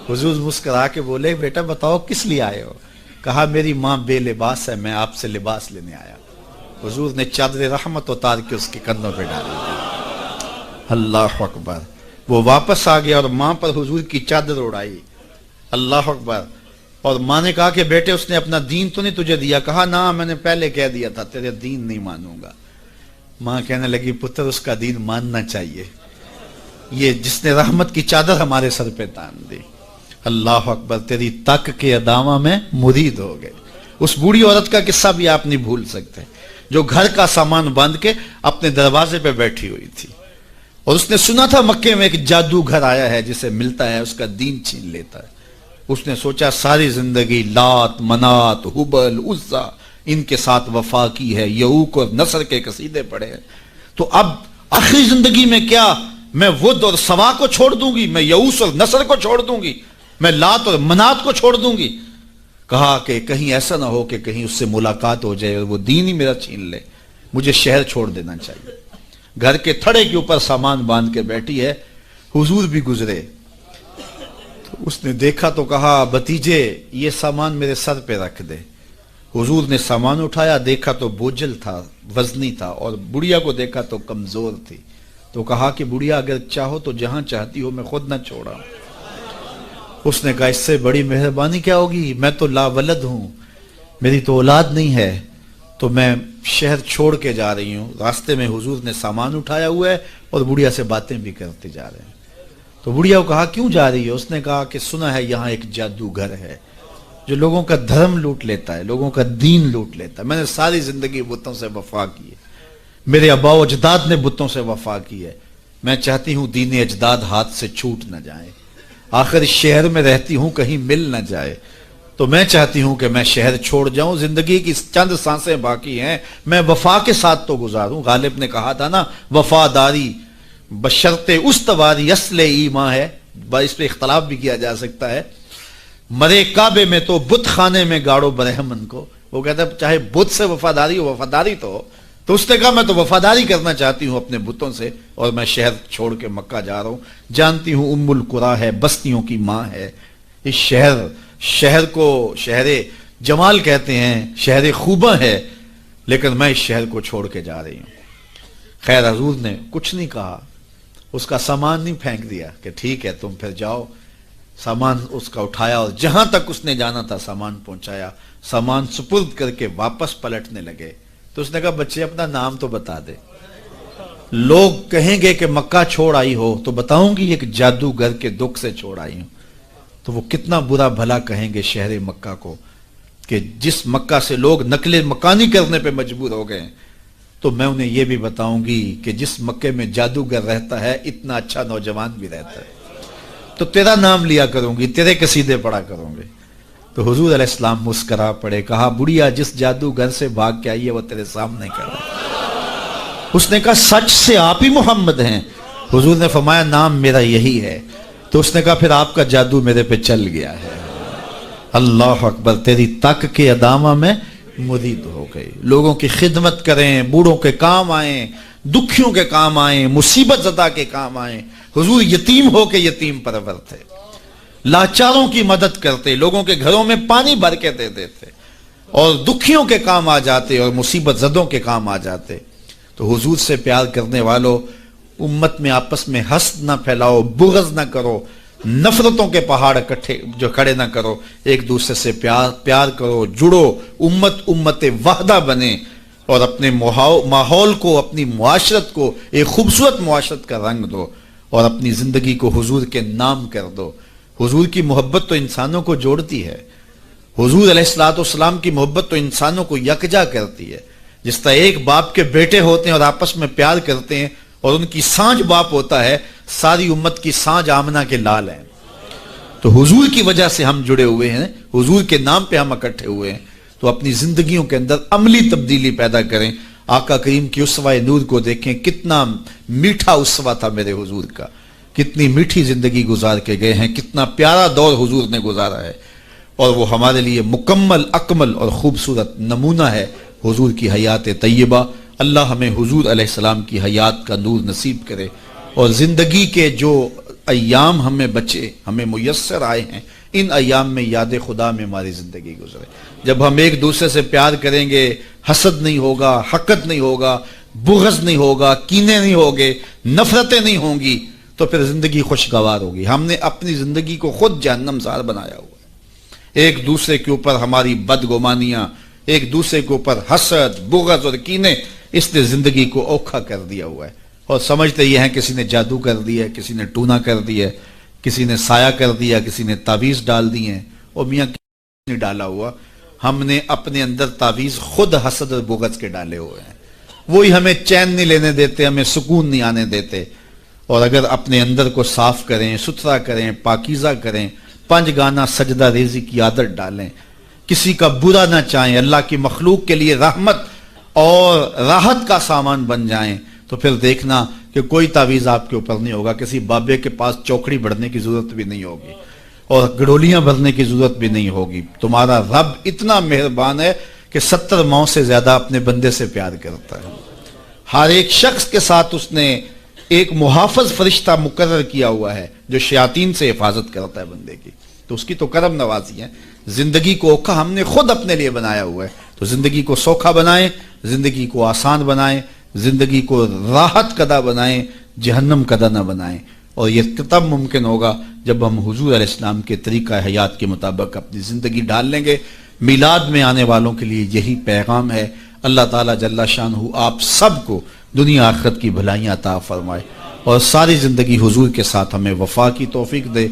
حضور مسکرا کے بولے بیٹا بتاؤ کس لیے آئے ہو؟ کہا میری ماں بے لباس ہے، میں آپ سے لباس لینے آیا. حضور نے چادر رحمت اتار کے اس کے کندھوں پہ ڈالی. اللہ اکبر. وہ واپس آ گیا اور ماں پر حضور کی چادر اڑائی. اللہ اکبر. اور ماں نے کہا کہ بیٹے اس نے اپنا دین تو نہیں تجھے دیا؟ کہا نہ میں نے پہلے کہہ دیا تھا تیرے دین نہیں مانوں گا. ماں کہنے لگی پتر اس کا دین ماننا چاہیے، یہ جس نے رحمت کی چادر ہمارے سر پہ تان دی. اللہ اکبر. تیری تک کے ادامہ میں مرید ہو گئے. اس بوڑھی عورت کا قصہ بھی آپ نہیں بھول سکتے جو گھر کا سامان باندھ کے اپنے دروازے پہ بیٹھی ہوئی تھی اور اس نے سنا تھا مکے میں ایک جادوگر آیا ہے جسے ملتا ہے اس کا دین چھین لیتا ہے. اس نے سوچا ساری زندگی لات منات حبل عزا ان کے ساتھ وفا کی ہے، یعوق اور نصر کے قصیدے پڑھے ہیں، تو اب آخری زندگی میں کیا میں ود اور سوا کو چھوڑ دوں گی، میں یعوس اور نصر کو چھوڑ دوں گی، میں لات اور منات کو چھوڑ دوں گی. کہا کہ کہیں ایسا نہ ہو کہ کہیں اس سے ملاقات ہو جائے اور وہ دین ہی میرا چھین لے، مجھے شہر چھوڑ دینا چاہیے. گھر کے تھڑے کے اوپر سامان باندھ کے بیٹھی ہے. حضور بھی گزرے اس نے دیکھا تو کہا بھتیجے یہ سامان میرے سر پہ رکھ دے. حضور نے سامان اٹھایا, دیکھا تو بوجھل تھا, وزنی تھا, اور بڑھیا کو دیکھا تو کمزور تھی. تو کہا کہ بڑھیا اگر چاہو تو جہاں چاہتی ہو میں خود نہ چھوڑا. اس نے کہا اس سے بڑی مہربانی کیا ہوگی, میں تو لاولد ہوں, میری تو اولاد نہیں ہے, تو میں شہر چھوڑ کے جا رہی ہوں. راستے میں حضور نے سامان اٹھایا ہوا ہے اور بڑھیا سے باتیں بھی کرتے جا رہے ہیں. تو بڑھیا کو کہا کیوں جا رہی ہے؟ اس نے کہا کہ سنا ہے یہاں ایک جادوگر ہے جو لوگوں کا دھرم لوٹ لیتا ہے, لوگوں کا دین لوٹ لیتا ہے. میں نے ساری زندگی بتوں سے وفا کی ہے, میرے آباء و اجداد نے بتوں سے وفا کی ہے, میں چاہتی ہوں دین اجداد ہاتھ سے چھوٹ نہ جائے. آخر اس شہر میں رہتی ہوں کہیں مل نہ جائے, تو میں چاہتی ہوں کہ میں شہر چھوڑ جاؤں, زندگی کی چند سانسیں باقی ہیں, میں وفا کے ساتھ تو گزاروں. غالب نے کہا تھا نا وفاداری بشرط استواری اصل ایمان ہے. اس پہ اختلاف بھی کیا جا سکتا ہے. مرے کعبے میں تو بت خانے میں گاڑو برہمن کو. وہ کہتا ہے چاہے بت سے وفاداری ہو, وفاداری تو ہو. تو اس نے کہا میں تو وفاداری کرنا چاہتی ہوں اپنے بتوں سے, اور میں شہر چھوڑ کے مکہ جا رہا ہوں. جانتی ہوں ام القریٰ ہے, بستیوں کی ماں ہے. اس شہر کو شہر جمال کہتے ہیں, شہر خوباں ہے, لیکن میں اس شہر کو چھوڑ کے جا رہی ہوں. خیر حضور نے کچھ نہیں کہا, اس کا سامان نہیں پھینک دیا کہ ٹھیک ہے تم پھر جاؤ. سامان اس کا اٹھایا اور جہاں تک اس نے جانا تھا سامان پہنچایا. سامان سپرد کر کے واپس پلٹنے لگے. تو اس نے کہا بچے اپنا نام تو بتا دے, لوگ کہیں گے کہ مکہ چھوڑ آئی ہو تو بتاؤں گی ایک جادوگر کے دکھ سے چھوڑ آئی ہوں. تو وہ کتنا برا بھلا کہیں گے شہر مکہ کو کہ جس مکہ سے لوگ نقل مکانی کرنے پہ مجبور ہو گئے. تو میں انہیں یہ بھی بتاؤں گی کہ جس مکے میں جادوگر رہتا ہے اتنا اچھا نوجوان بھی رہتا ہے, تو تیرا نام لیا کروں گی, تیرے قصیدے پڑھا کروں گے. تو حضور علیہ السلام مسکرا پڑے, کہا بڑھیا جس جادوگر سے بھاگ کے آئی ہے وہ تیرے سامنے کر رہا ہے. اس نے کہا سچ سے آپ ہی محمد ہیں؟ حضور نے فرمایا نام میرا یہی ہے. تو اس نے کہا پھر آپ کا جادو میرے پہ چل گیا ہے. اللہ اکبر, تیری تک کے ادامہ میں مرید ہو گئی. لوگوں کی خدمت کریں, بوڑھوں کے کام آئیں, دکھیوں کے کام آئیں, مصیبت زدہ کے کام آئیں. حضور یتیم ہو کے یتیم پرور تھے, لاچاروں کی مدد کرتے, لوگوں کے گھروں میں پانی بھر کے دے دیتے, اور دکھیوں کے کام آ جاتے اور مصیبت زدوں کے کام آ جاتے. تو حضور سے پیار کرنے والوں, امت میں آپس میں حسد نہ پھیلاؤ, بغض نہ کرو, نفرتوں کے پہاڑ اکٹھے جو کھڑے نہ کرو, ایک دوسرے سے پیار کرو, جڑو, امت وحدہ بنے, اور اپنے ماحول کو, اپنی معاشرت کو ایک خوبصورت معاشرت کا رنگ دو, اور اپنی زندگی کو حضور کے نام کر دو. حضور کی محبت تو انسانوں کو جوڑتی ہے, حضور علیہ السلام کی محبت تو انسانوں کو یکجا کرتی ہے. جس طرح ایک باپ کے بیٹے ہوتے ہیں اور آپس میں پیار کرتے ہیں, اور ان کی سانج باپ ہوتا ہے, ساری امت کی سانج آمنہ کے لال ہیں. تو حضور کی وجہ سے ہم جڑے ہوئے ہیں, حضور کے نام پہ ہم اکٹھے ہوئے ہیں. تو اپنی زندگیوں کے اندر عملی تبدیلی پیدا کریں. آقا کریم کی اسوہ نور کو دیکھیں, کتنا میٹھا اسوہ تھا میرے حضور کا, کتنی میٹھی زندگی گزار کے گئے ہیں, کتنا پیارا دور حضور نے گزارا ہے, اور وہ ہمارے لیے مکمل, اکمل اور خوبصورت نمونہ ہے حضور کی حیات طیبہ. اللہ ہمیں حضور علیہ السلام کی حیات کا نور نصیب کرے, اور زندگی کے جو ایام ہمیں بچے, ہمیں میسر آئے ہیں, ان ایام میں یاد خدا میں ہماری زندگی گزرے. جب ہم ایک دوسرے سے پیار کریں گے, حسد نہیں ہوگا, حقد نہیں ہوگا, بغض نہیں ہوگا, کینے نہیں ہوگے, نفرتیں نہیں ہوں گی, تو پھر زندگی خوشگوار ہوگی. ہم نے اپنی زندگی کو خود جہنم زار بنایا ہوا ہے. ایک دوسرے کے اوپر ہماری بدگمانیاں, ایک دوسرے کے اوپر حسد, بغض اور کینے, اس نے زندگی کو اوکھا کر دیا ہوا ہے. اور سمجھتے یہ ہیں کسی نے جادو کر دیا ہے, کسی نے ٹونا کر دیا ہے, کسی نے سایہ کر دیا, کسی نے تعویذ ڈال دی ہیں. اور میاں کسی نے ڈالا ہوا, ہم نے اپنے اندر تعویذ خود حسد اور بغض کے ڈالے ہوئے ہیں. وہی ہمیں چین نہیں لینے دیتے, ہمیں سکون نہیں آنے دیتے. اور اگر اپنے اندر کو صاف کریں, ستھرا کریں, پاکیزہ کریں, 5 گانا سجدہ ریزی کی عادت ڈالیں, کسی کا برا نہ چاہیں, اللہ کی مخلوق کے لیے رحمت اور راحت کا سامان بن جائیں, تو پھر دیکھنا کہ کوئی تعویذ آپ کے اوپر نہیں ہوگا. کسی بابے کے پاس چوکڑی بڑھنے کی ضرورت بھی نہیں ہوگی, اور گڑولیاں بھرنے کی ضرورت بھی نہیں ہوگی. تمہارا رب اتنا مہربان ہے کہ 70 ماؤں سے زیادہ اپنے بندے سے پیار کرتا ہے. ہر ایک شخص کے ساتھ اس نے ایک محافظ فرشتہ مقرر کیا ہوا ہے جو شیاطین سے حفاظت کرتا ہے بندے کی، تو اس کی تو کرم نوازی ہے۔ زندگی کو اوکھا ہم نے خود اپنے لیے بنایا ہوا ہے، تو زندگی کو سوکھا بنائیں، زندگی کو آسان بنائیں، زندگی کو راحت کدہ بنائیں، جہنم کدہ نہ بنائیں۔ اور یہ تب ممکن ہوگا جب ہم حضور علیہ السلام کے طریقہ حیات کے مطابق اپنی زندگی ڈال لیں گے۔ میلاد میں آنے والوں کے لیے یہی پیغام ہے۔ اللہ تعالیٰ جل شانہ آپ سب کو دنیا آخرت کی بھلائیاں عطا فرمائے اور ساری زندگی حضور کے ساتھ ہمیں وفا کی توفیق دے۔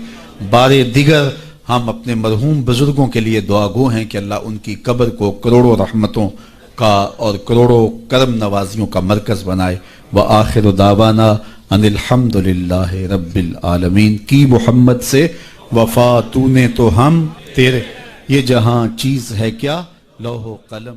بار دیگر ہم اپنے مرحوم بزرگوں کے لیے دعا گو ہیں کہ اللہ ان کی قبر کو کروڑوں رحمتوں کا اور کروڑوں کرم نوازیوں کا مرکز بنائے۔ وآخر دعوانا ان الحمد للہ رب العالمین۔ کی محمد سے وفا تو نے تو ہم تیرے، یہ جہاں چیز ہے کیا لوح و قلم